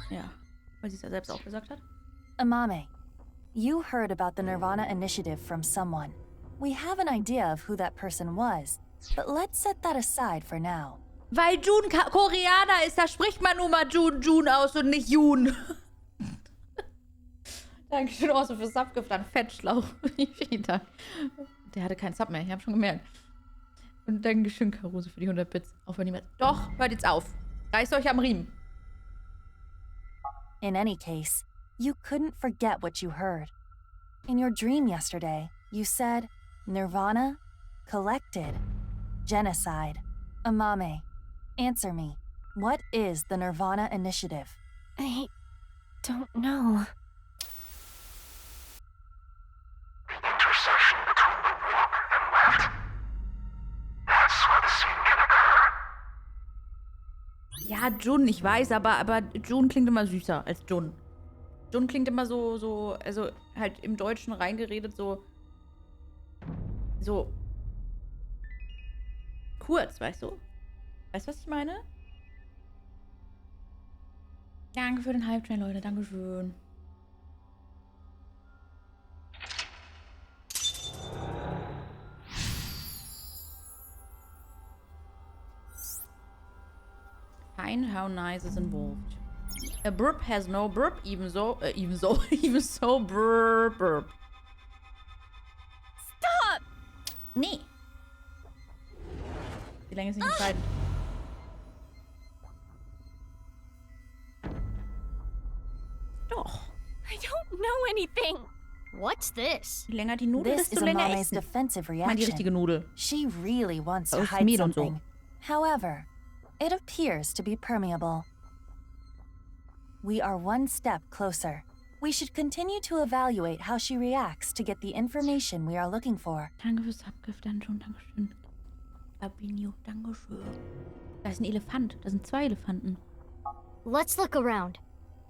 Ja. Weil sie es ja selbst auch gesagt hat. Amame, you heard about the Nirvana initiative from someone. We have an idea of who that person was, but let's set that aside for now. Weil June Koreaner ist, da spricht man nur mal June aus und nicht June. Dankeschön auch so für Subgift an Fettschlauch. Vielen Dank. Der hatte keinen Sub mehr, ich habe schon gemerkt. Und Dankeschön, Karuse, für die 100 Bits. Auch wenn niemand... Doch, hört jetzt auf. Reißt euch am Riemen. In any case, you couldn't forget what you heard. In your dream yesterday, you said, Nirvana, collected, genocide. Amame, answer me. What is the Nirvana initiative? I don't know. Intersection between the warm and wet. That's where the scene can occur. Ja, Jun, ich weiß, aber Jun klingt immer süßer als Jun. Jun klingt immer so, also halt im Deutschen reingeredet, so kurz, weißt du? Weißt du, was ich meine? Danke für den Hype-Train, Leute. Dankeschön. Find how nice is involved. A burp has no burp, even so burp. Stop! Nee. Die Länge ist nicht entscheidend. Doch. I don't know anything. What's this? Je länger die Nudel, This desto is a länger Mame's essen. defensive Ich meine die richtige reaction. Nudel. She really wants to Aus hide Mehl und so. something. However, it appears to be permeable. We are one step closer. We should continue to evaluate how she reacts to get the information we are looking for. Danke fürs Abgift, Dankeschön, Dankeschön. Albinio, Dankeschön. Da ist ein Elefant. Da sind 2 Elefanten. Let's look around.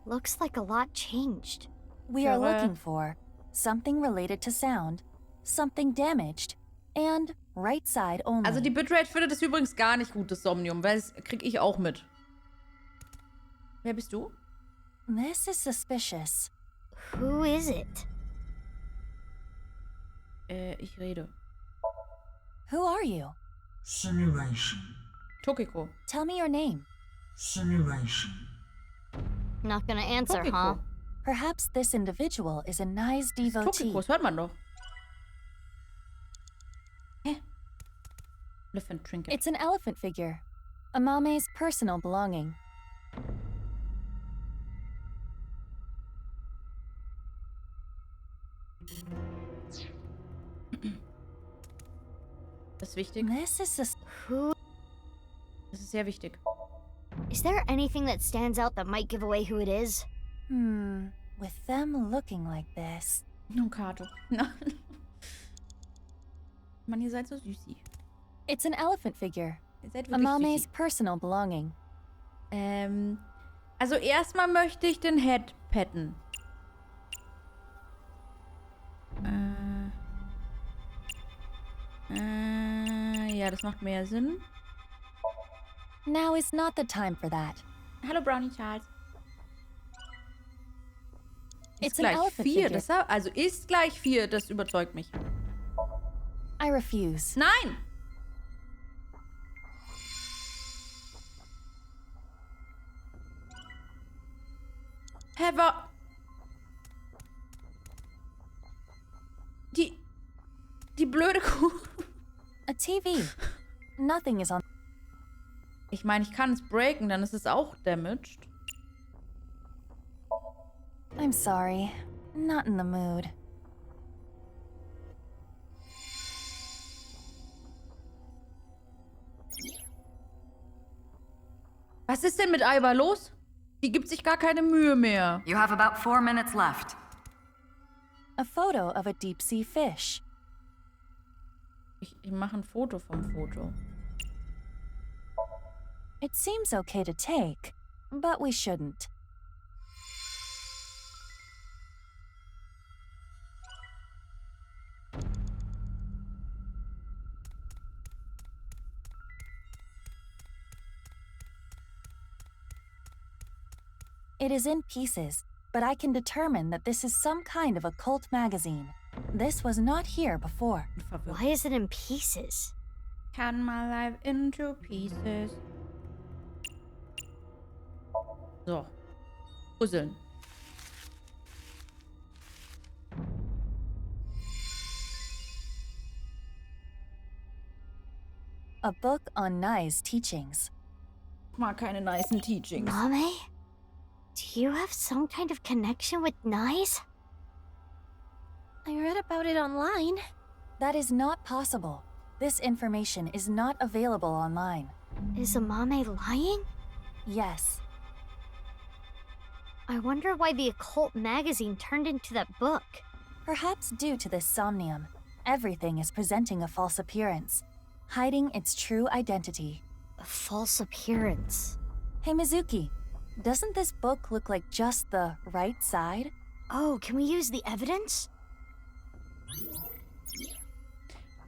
Looks like a lot changed. We are looking for something related to sound, something damaged, and right side only. Also die Bitrate findet das übrigens gar nicht gut, das Somnium, weil das krieg ich auch mit. Wer bist du? This is suspicious. Who is it? Ich rede. Who are you? Simulation. Tokiko. Tell me your name. Simulation. Not gonna answer, Tokiko. huh? Perhaps this individual is a nice devotee. Tokiko, das hört man doch. Hä? Elephant Trinket. It's an elephant figure. Amame's personal belonging. Das ist wichtig. This is Das ist sehr wichtig. Is there anything that stands out that might give away who it is? With them looking like this. No, Kato. Nein. Mann, ihr seid so süßi. It's an elephant figure. Ihr seid wirklich Amame's süßi. personal belonging. Also erstmal möchte ich den Head petten. Ja, das macht mehr Sinn. Now is not the time for that. Hallo Brownie Charles. It's Ist an gleich elephant 4, figure. also ist gleich 4, das überzeugt mich. I refuse. Nein! Hä, Die blöde Kuh. A TV. Nothing is on. Ich meine, ich kann es breaken, dann ist es auch damaged. I'm sorry. Not in the mood. Was ist denn mit Aiba los? Die gibt sich gar keine Mühe mehr. You have about 4 minutes left. A photo of a deep-sea fish. Ich mache ein Foto vom Foto. It seems okay to take, but we shouldn't. It is in pieces, but I can determine that this is some kind of occult magazine. This was not here before. Why is it in pieces? Cut my life into pieces. So. Puzzeln. A book on Nai's teachings. Ich mag keine nicen Teachings. Mame? Do you have some kind of connection with Nice? I read about it online. That is not possible. This information is not available online. Is Amame lying? Yes. I wonder why the occult magazine turned into that book. Perhaps due to this somnium, everything is presenting a false appearance, hiding its true identity. A false appearance? Hey Mizuki, doesn't this book look like just the right side? Oh, can we use the evidence?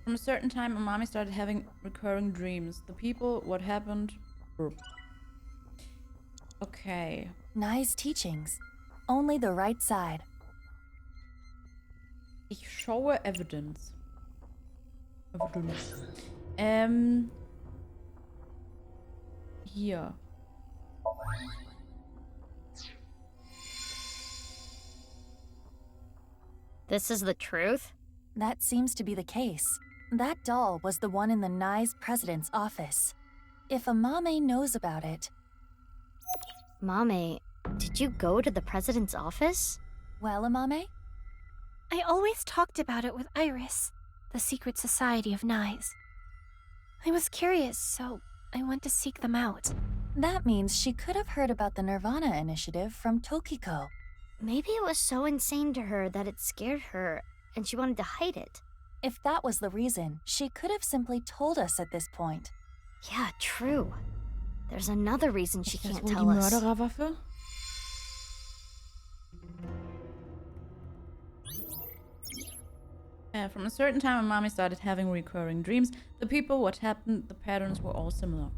From a certain time, Amami started having recurring dreams. The people, what happened. Okay. Nai's teachings. Only the right side. Ich schaue Evidence. Hier. This is the truth? That seems to be the case. That doll was the one in the Nye's president's office. If Amame knows about it... Mame, did you go to the president's office? Well, Amame? I always talked about it with Iris, the secret society of Nyes. I was curious, so I went to seek them out. That means she could have heard about the Nirvana initiative from Tokiko. Maybe it was so insane to her that it scared her, and she wanted to hide it. If that was the reason, she could have simply told us at this point. Yeah, true. There's another reason she can't Ist das wohl tell die us. Mördererwaffe? From a certain time when Mami started having recurring dreams, the people, what happened, the patterns were all similar.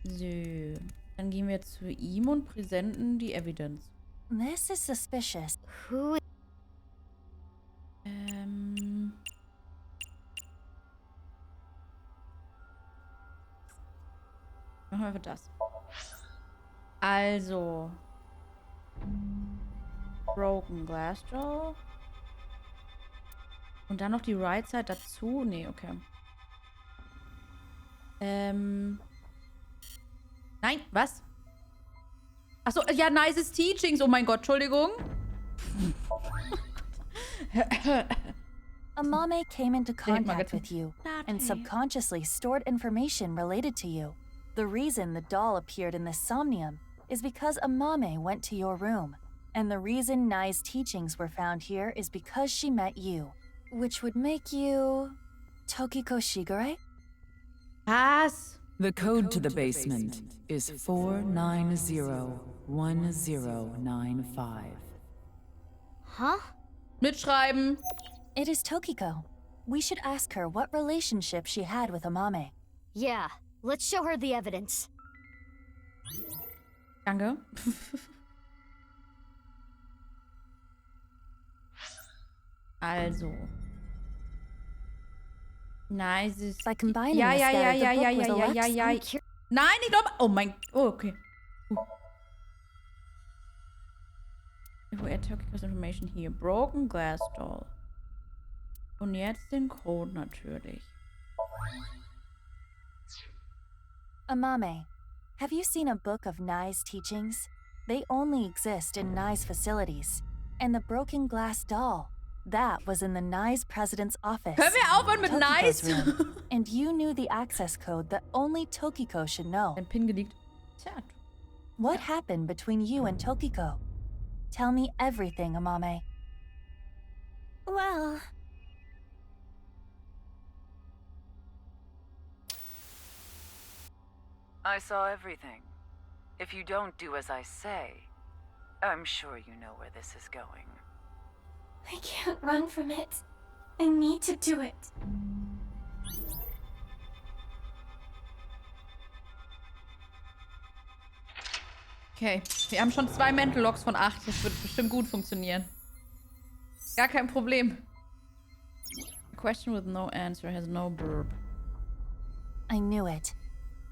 So, dann gehen wir zu ihm und präsenten die Evidence. This is suspicious. Who? Machen wir einfach das. Also. Broken Glass Jaw. Und dann noch die Right Side dazu? Nee, okay. Nein, was? Achso, ja, nices Teachings. Oh mein Gott, Entschuldigung. Amame came into contact with you and subconsciously stored information related to you. The reason the doll appeared in the Somnium is because Amame went to your room. And the reason Nye's teachings were found here is because she met you. Which would make you... Tokiko Shigure? Was? The code to the basement is 4901095. Huh? Mitschreiben. It is Tokiko. We should ask her what relationship she had with Amame. Yeah, let's show her the evidence. Danke. Also. Nice. By combining Ja. Nein, ich glaube... Oh mein... Oh, okay. Who add Tokiko's information here? Broken Glass Doll. Und jetzt den Code natürlich. Amame, have you seen a book of Nye's teachings? They only exist in Nye's facilities. And the broken glass doll, that was in the Nye's president's office. Können wir aufhören mit Nye's? And you knew the access code that only Tokiko should know. Ein Pin geleakt. Tja. What happened between you and Tokiko? Tell me everything, Amame. Well... I saw everything. If you don't do as I say, I'm sure you know where this is going. I can't run from it. I need to do it. Okay, wir haben schon 2 Mental Logs von 8. Das wird bestimmt gut funktionieren. Gar kein Problem. A question with no answer has no verb. I knew it.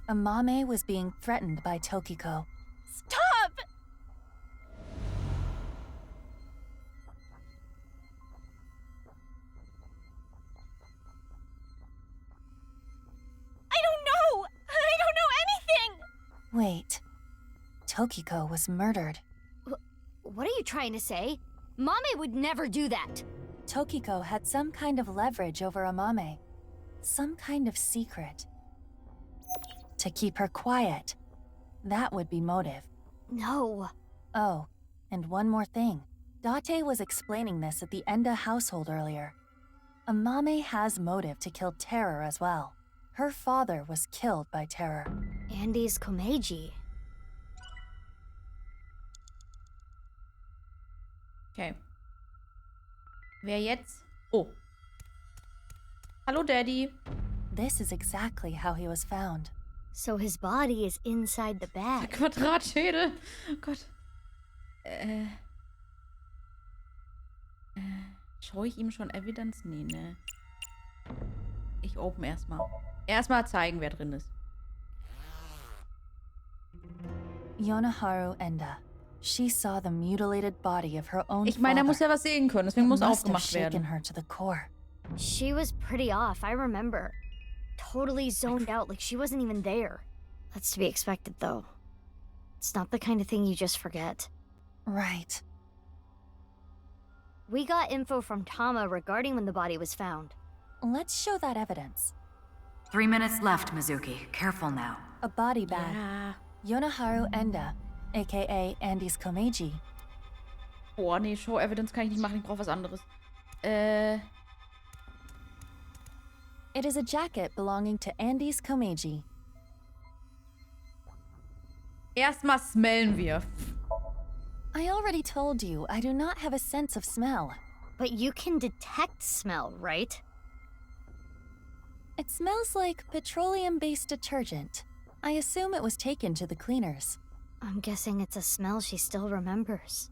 Amame was being threatened by Tokiko. Stop! I don't know! I don't know anything! Wait. Tokiko was murdered. What are you trying to say? Mame would never do that. Tokiko had some kind of leverage over Amame. Some kind of secret. To keep her quiet. That would be motive. No. Oh, and one more thing. Date was explaining this at the Enda household earlier. Amame has motive to kill Terror as well. Her father was killed by Terror. Andy's Komeiji. Okay. Wer jetzt? Oh. Hallo, Daddy. This is exactly how he was found. So his body is inside the bag. Quadratschädel. Oh Gott. Schaue ich ihm schon Evidence? Nee, ne? Ich open erstmal. Erstmal zeigen, wer drin ist. Yonaharu Enda. She saw the mutilated body of her own Ich meine, er muss ja was sehen können, deswegen muss aufgemacht shaken werden. her to the core. She was pretty off, I remember. Totally zoned out, like she wasn't even there. That's to be expected, though. It's not the kind of thing you just forget. Right. We got info from Tama regarding when the body was found. Let's show that evidence. 3 minutes left, Mizuki. Careful now. A body bag. Ja. Yonaharu Enda, aka Andy's Komeiji. Boah, nee, Show Evidence kann ich nicht machen, ich brauche was anderes. It is a jacket belonging to Andy's Komeiji. Erstmal smellen wir. I already told you, I do not have a sense of smell. But you can detect smell, right? It smells like petroleum-based detergent. I assume it was taken to the cleaners. I'm guessing it's a smell she still remembers.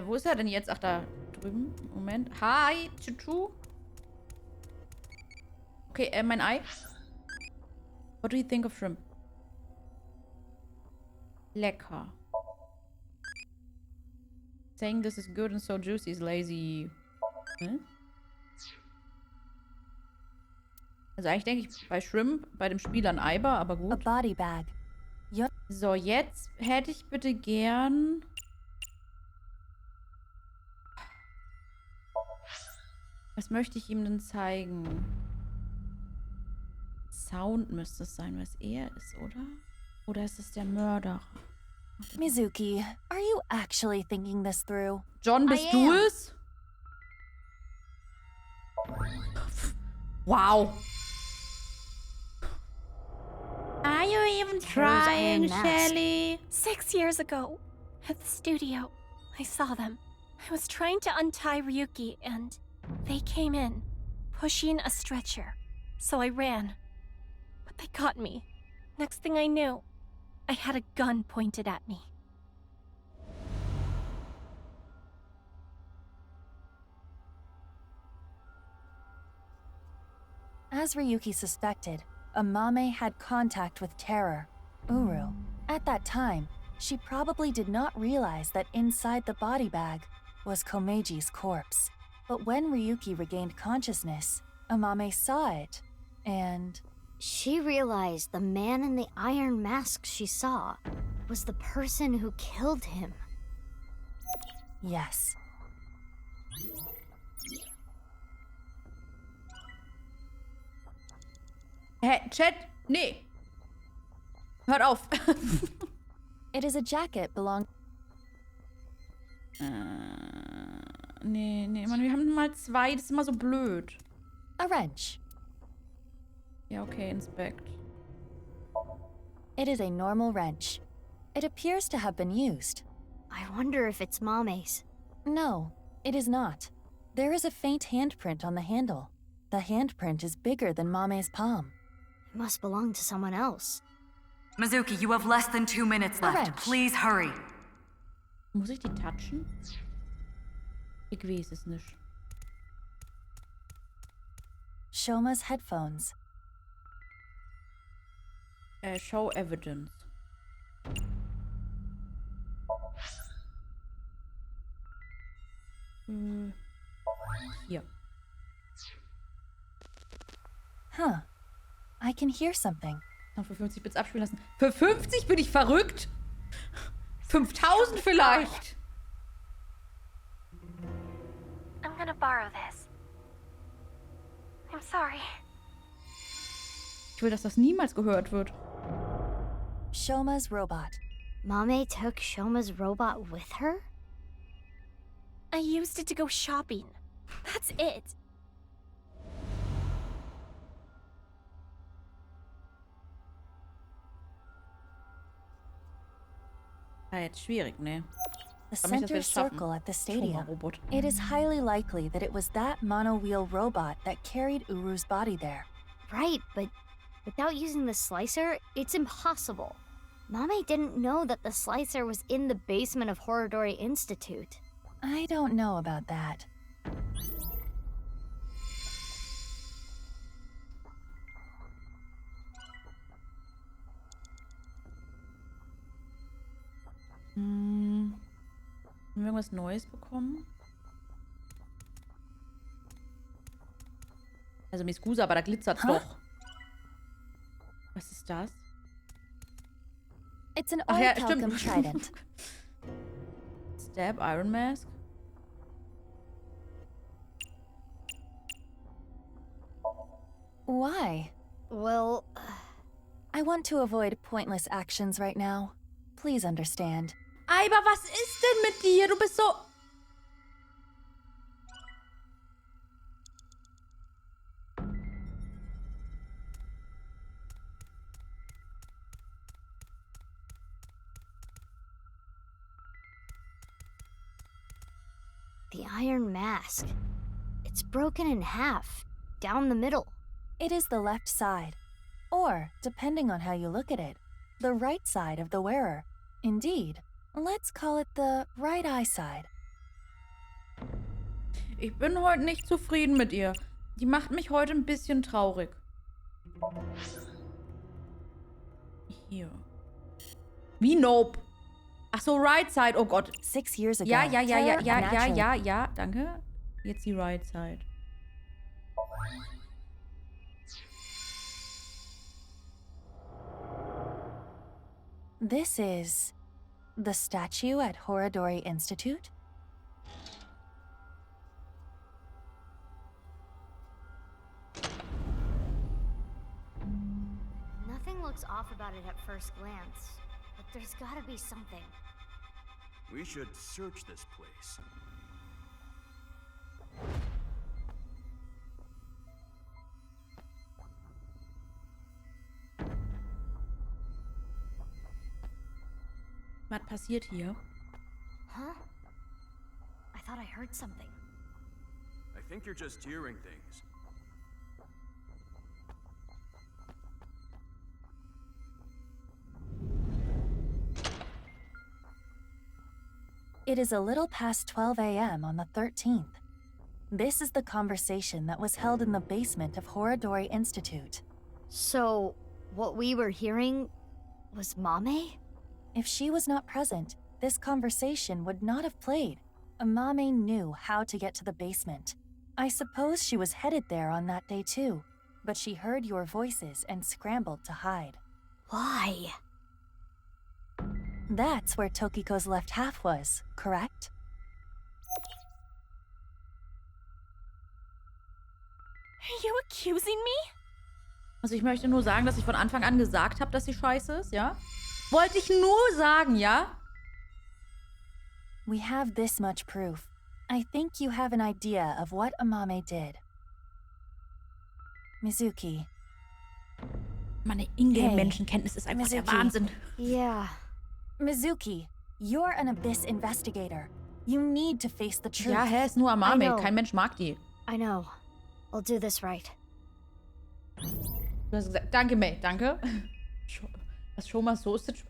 Wo ist er denn jetzt? Ach, da drüben. Moment. Hi, Chuchu. Okay, mein Ei. What do you think of shrimp? Lecker. Saying this is good and so juicy is lazy. Hm? Also eigentlich denke ich bei Shrimp, bei dem Spiel an Aiba, aber gut. A body bag. So, jetzt hätte ich bitte gern... Was möchte ich ihm denn zeigen? Sound müsste es sein, was er ist, oder? Oder ist es der Mörder? Mizuki, are you actually thinking this through? John, bist du es? Wow. Are you even trying, Shelly? 6 years ago, at the studio, I saw them. I was trying to untie Ryuki, and they came in, pushing a stretcher. So I ran. But they caught me. Next thing I knew, I had a gun pointed at me. As Ryuki suspected, Amame had contact with Terror, Uru. At that time, she probably did not realize that inside the body bag was Komeiji's corpse. But when Ryuki regained consciousness, Amame saw it, and... She realized the man in the iron mask she saw was the person who killed him. Yes. Hä, Chat? Nee. Hört auf. It is a jacket belonging... Nee, Mann, wir haben mal 2. Das ist immer so blöd. A wrench. Ja, okay, inspect. It is a normal wrench. It appears to have been used. I wonder if it's Mame's. No, it is not. There is a faint handprint on the handle. The handprint is bigger than Mame's palm. It must belong to someone else. Mizuki, you have less than 2 minutes left. Please hurry. Muss ich die touchen? Ich weiß es nicht. Shoma's headphones. Show evidence. Hier. Huh. I can hear something. Noch für 50 Bits abspielen lassen. Für 50 bin ich verrückt? 5000 vielleicht. I'm gonna borrow this. I'm sorry. Ich will, dass das niemals gehört wird. Shoma's robot. Mame took Shoma's robot with her? I used it to go shopping. That's it. Jetzt schwierig, ne? The center circle at the stadium. It is highly likely that it was that mono-wheel robot that carried Uru's body there. Right, but without using the slicer, it's impossible. Mame didn't know that the slicer was in the basement of Horodori Institute. I don't know about that. Haben wir irgendwas Neues bekommen? Also Miss Gusa, aber da glitzert doch. Was ist das? It's an Ach ja, orichalcum stimmt. trident. Stab Iron Mask. Why? Well, I want to avoid pointless actions right now. Please understand. Aiba, was ist denn mit dir? Du bist so... the iron mask. It's broken in half, down the middle. It is the left side. Or, depending on how you look at it, the right side of the wearer. Indeed, let's call it the right eye side. Ich bin heute nicht zufrieden mit ihr. Die macht mich heute ein bisschen traurig. Hier. Wie nope? Ach so, right side. Oh Gott. 6 years ago. Ja. Danke. Jetzt die right side. This is the statue at Horadori Institute? Nothing looks off about it at first glance, but there's gotta be something. We should search this place. Was passiert hier? Huh? I thought I heard something. I think you're just hearing things. It is a little past 12 a.m. on the 13th. This is the conversation that was held in the basement of Horadori Institute. So, what we were hearing was Mame? If she was not present, this conversation would not have played. Mame knew how to get to the basement. I suppose she was headed there on that day too, but she heard your voices and scrambled to hide. Why? That's where Tokiko's left half was, correct? Are you accusing me? Also ich möchte nur sagen, dass ich von Anfang an gesagt habe, dass sie scheiße ist, ja? Wollte ich nur sagen, ja? We have this much proof. I think you have an idea of what Amame did. Mizuki. Meine Ingame-Menschenkenntnis ist einfach der Wahnsinn. Yeah. Mizuki, you're an Abyss investigator. You need to face the truth. Ja, hä, ist nur Amame. Kein Mensch mag die. I know. I'll do this right. Du hast gesagt, danke, May, danke. Was schon mal Sausage?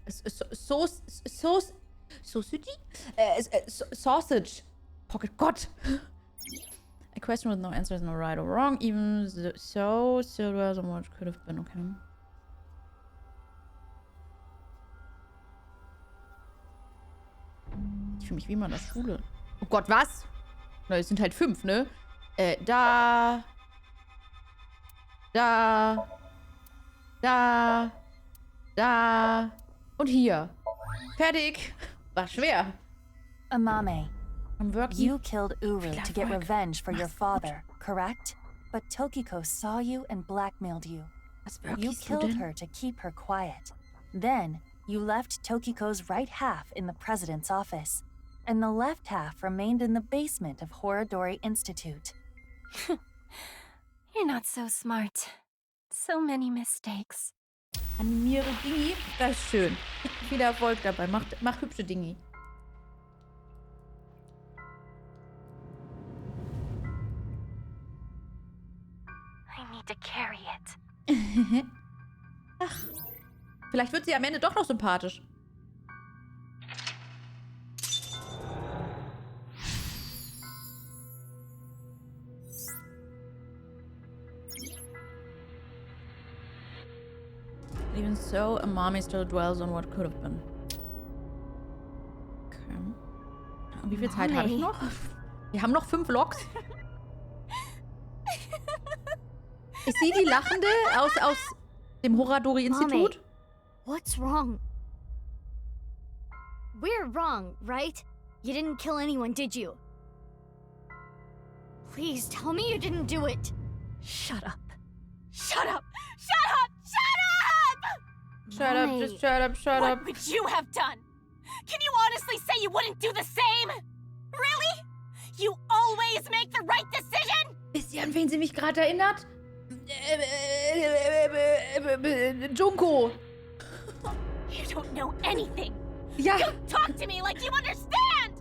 Sausage. Pocket Gott. A question with no answer is no right or wrong. Even so, silver so much could have been, okay. Ich fühle mich wie immer in der Schule. Oh Gott, was? Na, es sind halt 5, ne? Da. Und hier. Fertig. War schwer. Amame, you killed Uru to get revenge for your father, correct? But Tokiko saw you and blackmailed you. You killed her to keep her quiet. Then, you left Tokiko's right half in the president's office, and the left half remained in the basement of Horadori Institute. You're not so smart. So many mistakes. Animiere Dingi, das ist schön. Viel Erfolg dabei. Mach hübsche Dingi. I need to carry it. Ach, vielleicht wird sie am Ende doch noch sympathisch. Even so, Amame still dwells on what could have been. Wie viel Zeit habe ich noch? Wir haben noch 5 Logs. Ist sie die Lachende aus dem Horadori-Institut? What's wrong? We're wrong, right? You didn't kill anyone, did you? Please tell me you didn't do it. Shut up. Shut up! Shut up! Shut up! Shut up, just shut up, shut up. What would you have done? Can you honestly say you wouldn't do the same? Really? You always make the right decision? Wisst ihr, an wen sie mich gerade erinnert? Junko. You don't know anything. Ja. Don't talk to me like you understand!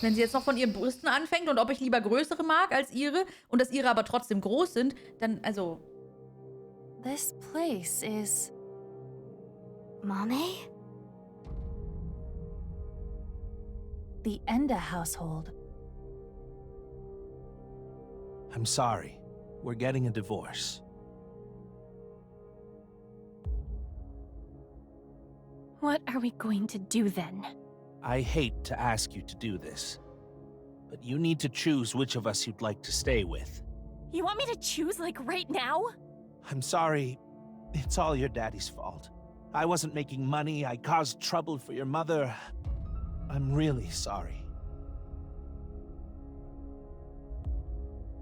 Wenn sie jetzt noch von ihren Brüsten anfängt und ob ich lieber größere mag als ihre und dass ihre aber trotzdem groß sind, dann, also... This place is... Mame? The Enda household. I'm sorry. We're getting a divorce. What are we going to do then? I hate to ask you to do this, but you need to choose which of us you'd like to stay with. You want me to choose, like, right now? I'm sorry. It's all your daddy's fault. I wasn't making money. I caused trouble for your mother. I'm really sorry.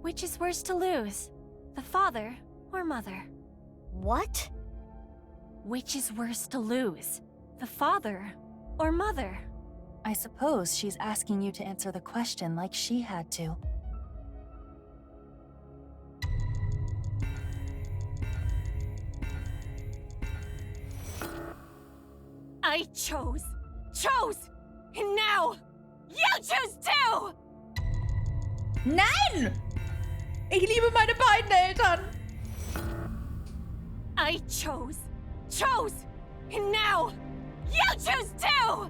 Which is worse to lose? The father or mother? What? Which is worse to lose? The father or mother? I suppose she's asking you to answer the question like she had to. I chose, and now you choose too! Nein! Ich liebe meine beiden Eltern! I chose, and now you choose too!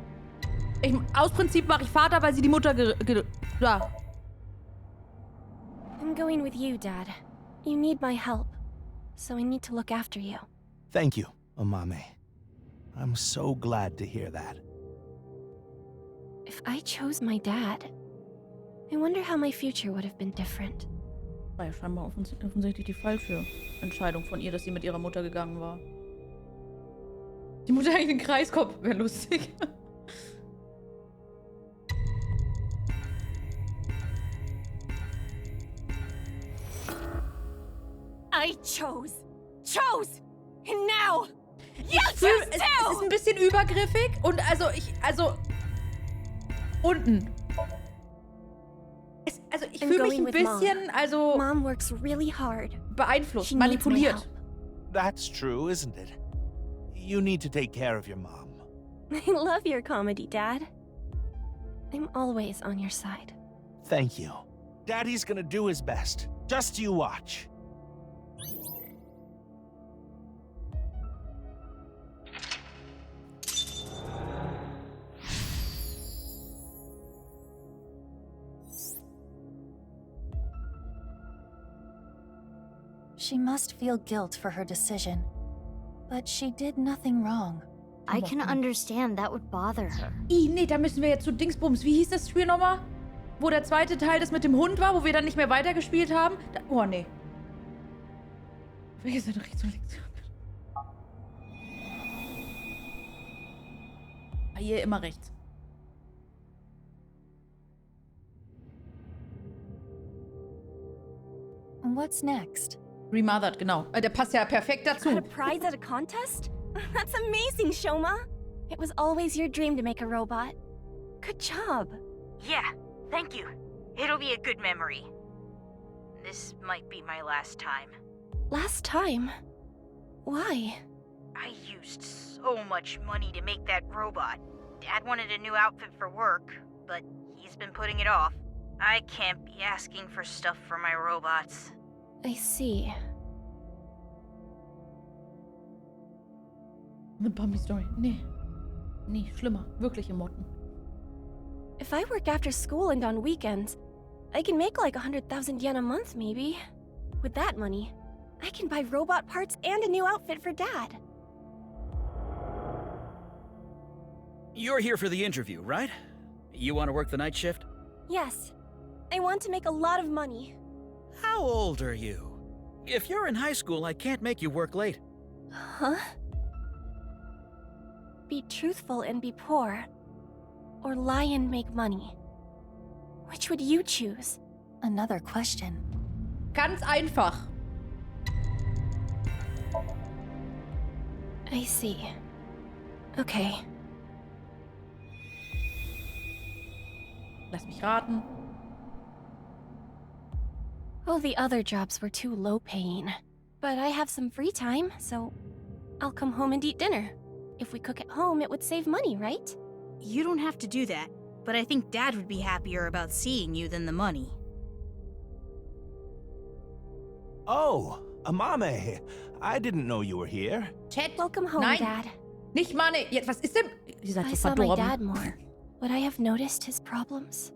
Aus Prinzip mache ich Vater, weil sie die Mutter ja. I'm going with you, Dad. You need my help, so I need to look after you. Thank you, Omame. I'm so glad to hear that. If I chose my dad, I wonder how my future would have been different. War ja scheinbar offensichtlich die falsche Entscheidung von ihr, dass sie mit ihrer Mutter gegangen war. Die Mutter eigentlich den Kreiskopf, wäre lustig. I chose, and now you Es choose ist too! ein bisschen übergriffig und unten. Ich fühle mich ein bisschen, Mom works really hard. Beeinflusst, manipuliert. That's true, isn't it? You need to take care of your mom. I love your comedy, Dad. I'm always on your side. Thank you. Daddy's gonna do his best. Just you watch. She must feel guilt for her decision. But she did nothing wrong. I can understand that would bother her. Nee, da müssen wir jetzt zu Dingsbums. Wie hieß das Spiel nochmal? Wo der zweite Teil das mit dem Hund war, wo wir dann nicht mehr weitergespielt haben? Oh, nee. Welche Seite rechts und links? Hier immer rechts. And what's next? Remothered, genau. Der passt ja perfekt dazu. Got a prize at a contest? That's amazing, Shoma. It was always your dream to make a robot. Good job. Yeah, thank you. It'll be a good memory. This might be my last time. Last time? Why? I used so much money to make that robot. Dad wanted a new outfit for work, but he's been putting it off. I can't be asking for stuff for my robots. I see. The Bambi Story. Nee. Nee, schlimmer. Wirkliche Motten. If I work after school and on weekends, I can make like 100,000 yen a month, maybe. With that money, I can buy robot parts and a new outfit for Dad. You're here for the interview, right? You want to work the night shift? Yes. I want to make a lot of money. How old are you? If you're in high school, I can't make you work late. Huh? Be truthful and be poor. Or lie and make money. Which would you choose? Another question. Ganz einfach. I see. Okay. Lass mich raten. All the other jobs were too low paying. But I have some free time, so I'll come home and eat dinner. If we cook at home, it would save money, right? You don't have to do that, but I think Dad would be happier about seeing you than the money. Oh, Amame. I didn't know you were here. Chat. Welcome home, Nein. Dad. Nicht meine. Jetzt, was ist denn? Ihr seid I so saw my verdorben. dad more. Would I have noticed his problems?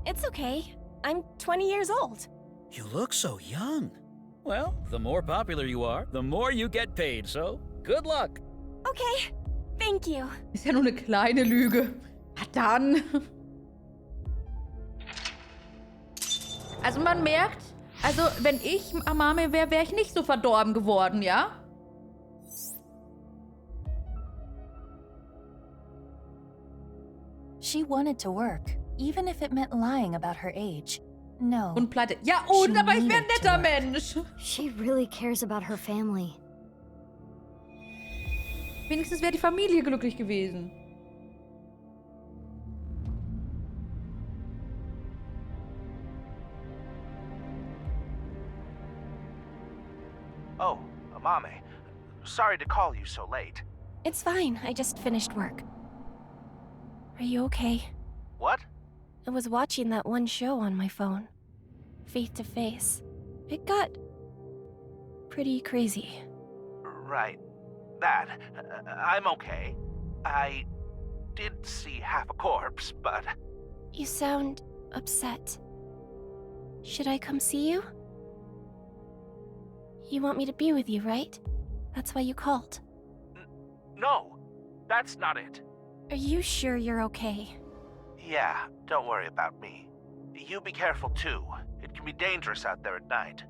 It's okay. I'm 20 years old. You look so young. Well, the more popular you are, the more you get paid, so good luck. Okay, thank you. Ist ja nur eine kleine Lüge. Na dann. Also man merkt, also wenn ich Amame wäre, wäre ich nicht so verdorben geworden, ja? She wanted to work, even if it meant lying about her age. No. Und pleite. Ja, und, aber ich wäre ein netter Mensch. She really cares about her family. Wenigstens wäre die Familie glücklich gewesen. Oh, Amame. Sorry to call you so late. It's fine. I just finished work. Are you okay? What? I was watching that one show on my phone. Face to Face. It got pretty crazy. Right. That. I'm okay. I did see half a corpse, but... You sound upset. Should I come see you? You want me to be with you, right? That's why you called. No, that's not it. Are you sure you're okay? Yeah, don't worry about me. You be careful too. It can be dangerous out there at night.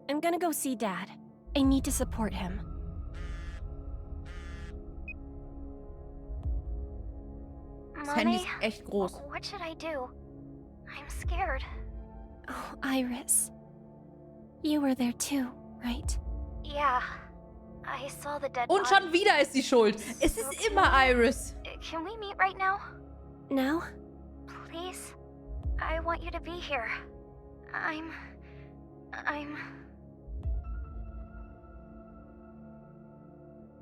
I'm gonna go see Dad. I need to support him. Das Handy ist echt groß. What should I do? I'm scared. Oh, Iris. You were there too, right? Yeah. I saw the dead Und schon wieder ist sie schuld. Es ist immer Iris. Can we meet right now? Now? Please? I want you to be here. I'm...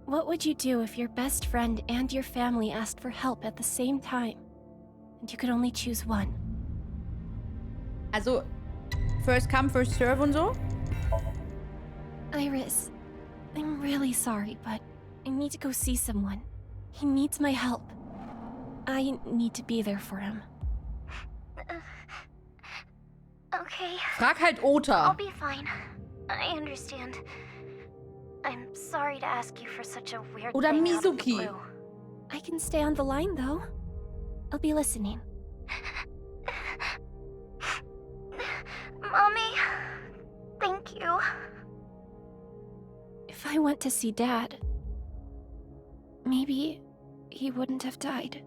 What would you do if your best friend and your family asked for help at the same time? And you could only choose one? Also, first come, first serve und so? Iris, I'm really sorry, but I need to go see someone. He needs my help. I need to be there for him. Okay. Frag halt Ota. I'll be fine. I understand. I'm sorry to ask you for such a weird Oder thing out of the Mizuki. blue. I can stay on the line, though. I'll be listening. Mommy, thank you. If I went to see Dad, maybe he wouldn't have died.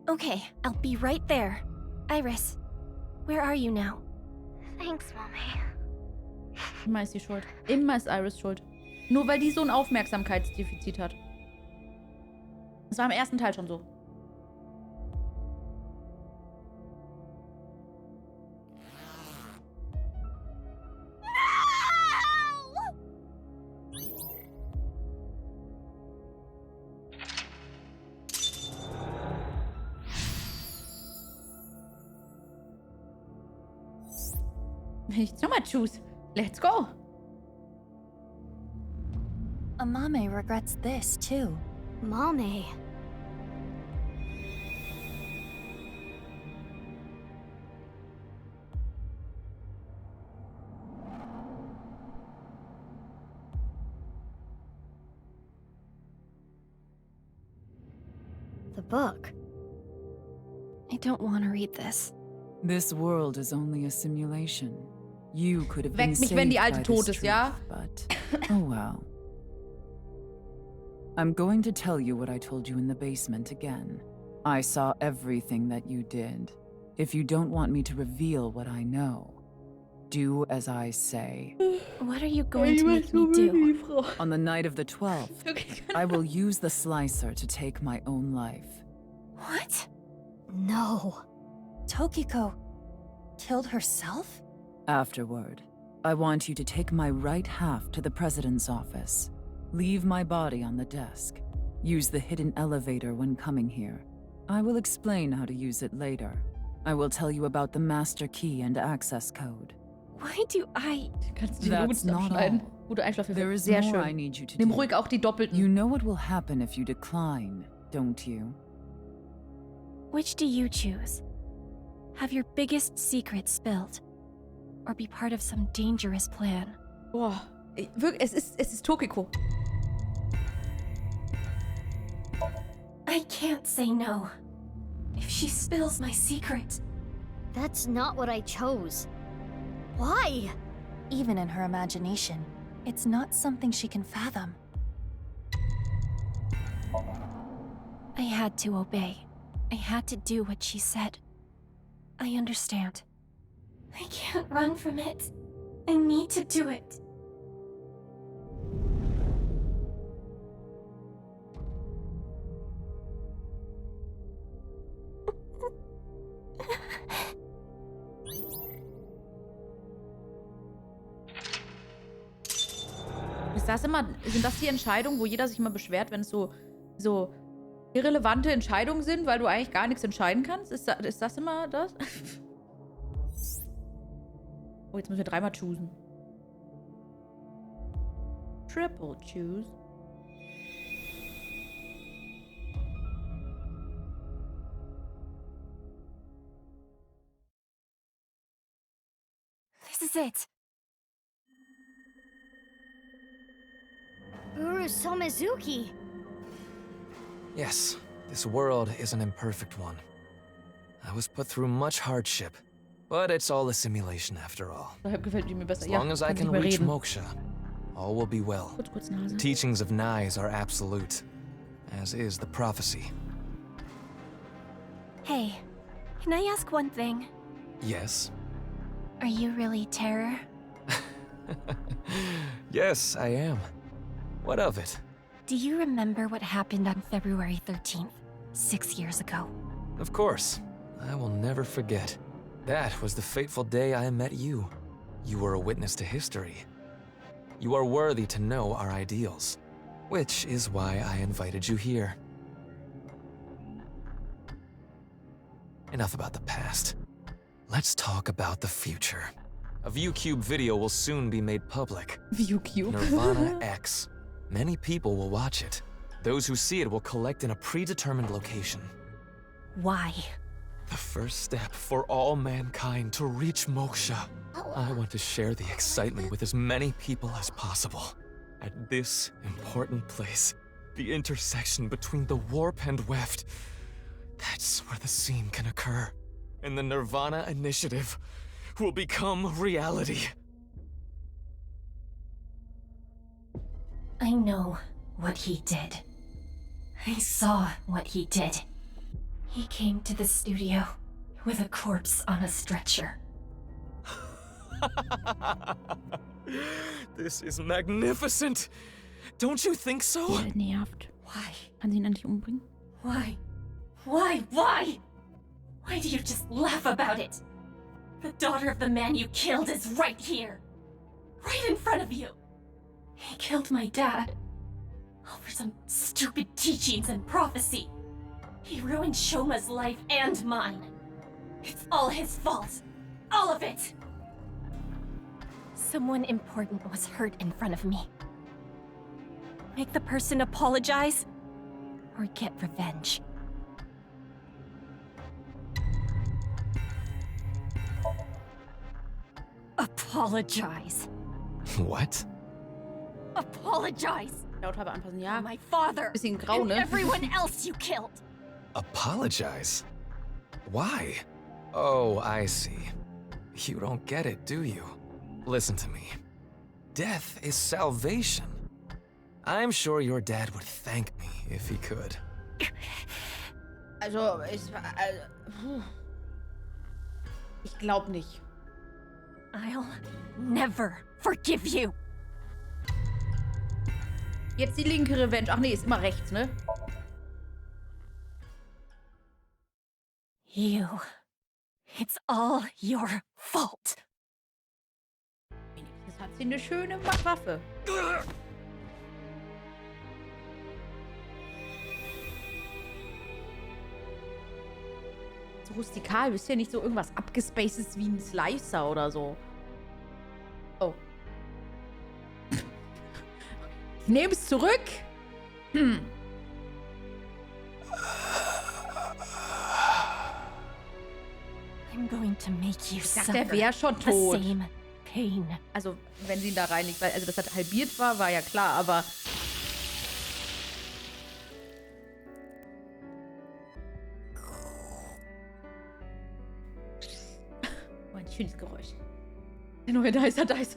Okay, I'll be right there. Iris, where are you now? Thanks, Mommy. Immer ist sie schuld. Immer ist Iris schuld. Nur weil die so ein Aufmerksamkeitsdefizit hat. Das war im ersten Teil schon so. Jetzt nochmal choose. Let's go. Amame regrets this, too. Mame. The book. I don't want to read this. This world is only a simulation. You could have been Weckt mich, wenn saved die Alte by tot this ist, truth, ja? but oh well. I'm going to tell you what I told you in the basement again. I saw everything that you did. If you don't want me to reveal what I know, do as I say. What are you going to make me do? On the night of the 12th, I will use the slicer to take my own life. What? No. Tokiko killed herself? Afterward, I want you to take my right half to the president's office. Leave my body on the desk. Use the hidden elevator when coming here. I will explain how to use it later. I will tell you about the master key and access code. Why do I... That's not all. Gute Einschlafhilfe. There is Sehr more schön. I need you to Nimm do. ruhig auch die doppelten. You know what will happen if you decline, don't you? Which do you choose? Have your biggest secret spilled? Or be part of some dangerous plan? Boah, es ist Tokiko. I can't say no. If she spills my secret... That's not what I chose. Why? Even in her imagination, it's not something she can fathom. I had to obey. I had to do what she said. I understand. I can't run from it. I need to do it. Sind das die Entscheidungen, wo jeder sich immer beschwert, wenn es so irrelevante Entscheidungen sind, weil du eigentlich gar nichts entscheiden kannst? Ist das immer das? Oh, jetzt müssen wir dreimal choosen. Triple choose. This is it. Uru Mizuki. Yes, this world is an imperfect one. I was put through much hardship, but it's all a simulation after all. As long as I can reach moksha, all will be well. The teachings of Nais are absolute, as is the prophecy. Hey, can I ask one thing? Yes? Are you really Terror? Yes, I am. What of it? Do you remember what happened on February 13th, 6 years ago? Of course. I will never forget. That was the fateful day I met you. You were a witness to history. You are worthy to know our ideals, which is why I invited you here. Enough about the past. Let's talk about the future. A ViewCube video will soon be made public. ViewCube? Nirvana X. Many people will watch it. Those who see it will collect in a predetermined location. Why? The first step for all mankind to reach moksha. I want to share the excitement with as many people as possible. At this important place, the intersection between the warp and weft, that's where the scene can occur. And the Nirvana initiative will become reality. I know what he did. I saw what he did. He came to the studio with a corpse on a stretcher. This is magnificent. Don't you think so? Nervt. Why? Kann sie ihn endlich umbringen? Why? Why? Why? Why do you just laugh about it? The daughter of the man you killed is right here. Right in front of you. He killed my dad. All for some stupid teachings and prophecy. He ruined Shoma's life and mine. It's all his fault. All of it. Someone important was hurt in front of me. Make the person apologize or get revenge. Apologize. What? Apologize. Lautfarbe anpassen, ja. My father Bisschen grau, and ne? everyone else you killed. Apologize? Why? Oh, I see. You don't get it, do you? Listen to me. Death is salvation. I'm sure your dad would thank me if he could. Also, ich glaube nicht. I'll never forgive you. Jetzt die linke Revenge. Ach nee, ist immer rechts, ne? You. It's all your fault. Jetzt hat sie eine schöne Waffe. So rustikal, bist ja nicht so irgendwas abgespacedes wie ein Slicer oder so. Oh. Ich nehme es zurück. I'm going to make you Ich dachte, er wäre schon the tot. same pain. Also, wenn sie ihn da reinlegt, weil, also, dass er halbiert war ja klar, aber... Oh, ein schönes Geräusch. Der neue Dicer. Der ist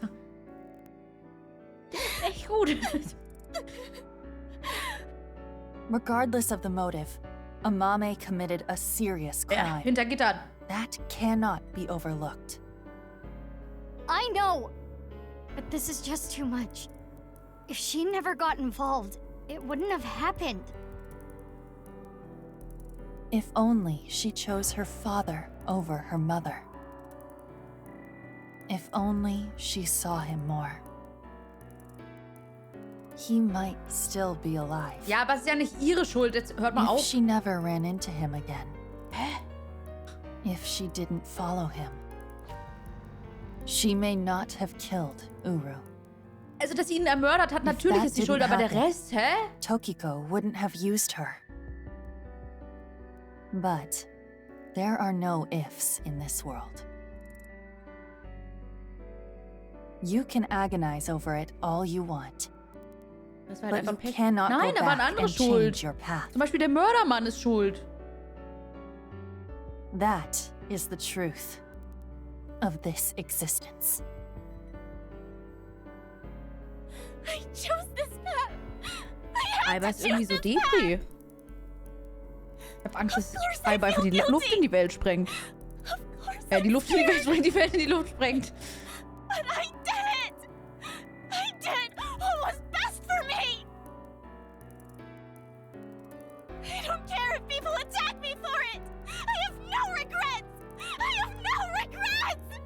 echt gut. Regardless of the motive, Amame committed a serious crime. Ja, hinter Gittern. That cannot be overlooked. I know! But this is just too much. If she never got involved, it wouldn't have happened. If only she chose her father over her mother. If only she saw him more. He might still be alive. Ja, aber es ist ja nicht ihre Schuld. Jetzt hört mal If auf. she never ran into him again. Hä? If she didn't follow him. She may not have killed Uru. Also, dass sie ihn ermordet hat, natürlich ist die Schuld, aber der Rest, hä? Tokiko wouldn't have used her. But there are no ifs in this world. You can agonize over it all you want. Das war But halt you einfach Pech. cannot Nein, go da war eine back andere and Schuld. change your path. Zum Beispiel der Mördermann ist schuld. That is the truth of this existence. I chose this path. Aiba ist irgendwie so Depri. Ich hab Angst, dass Aiba einfach die Luft in die Welt sprengt. Die Luft in die Welt sprengt, die Welt in die Luft sprengt. But I did it! I did what was best for me! I don't care if people attack me for it! I have no regrets! I have no regrets!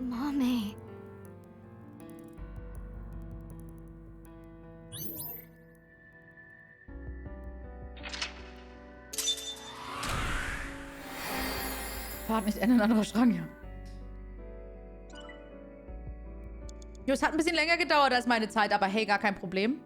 Mommy. Fahrt nicht ein anderer Strang, ja. Jo, es hat ein bisschen länger gedauert als meine Zeit, aber hey, gar kein Problem.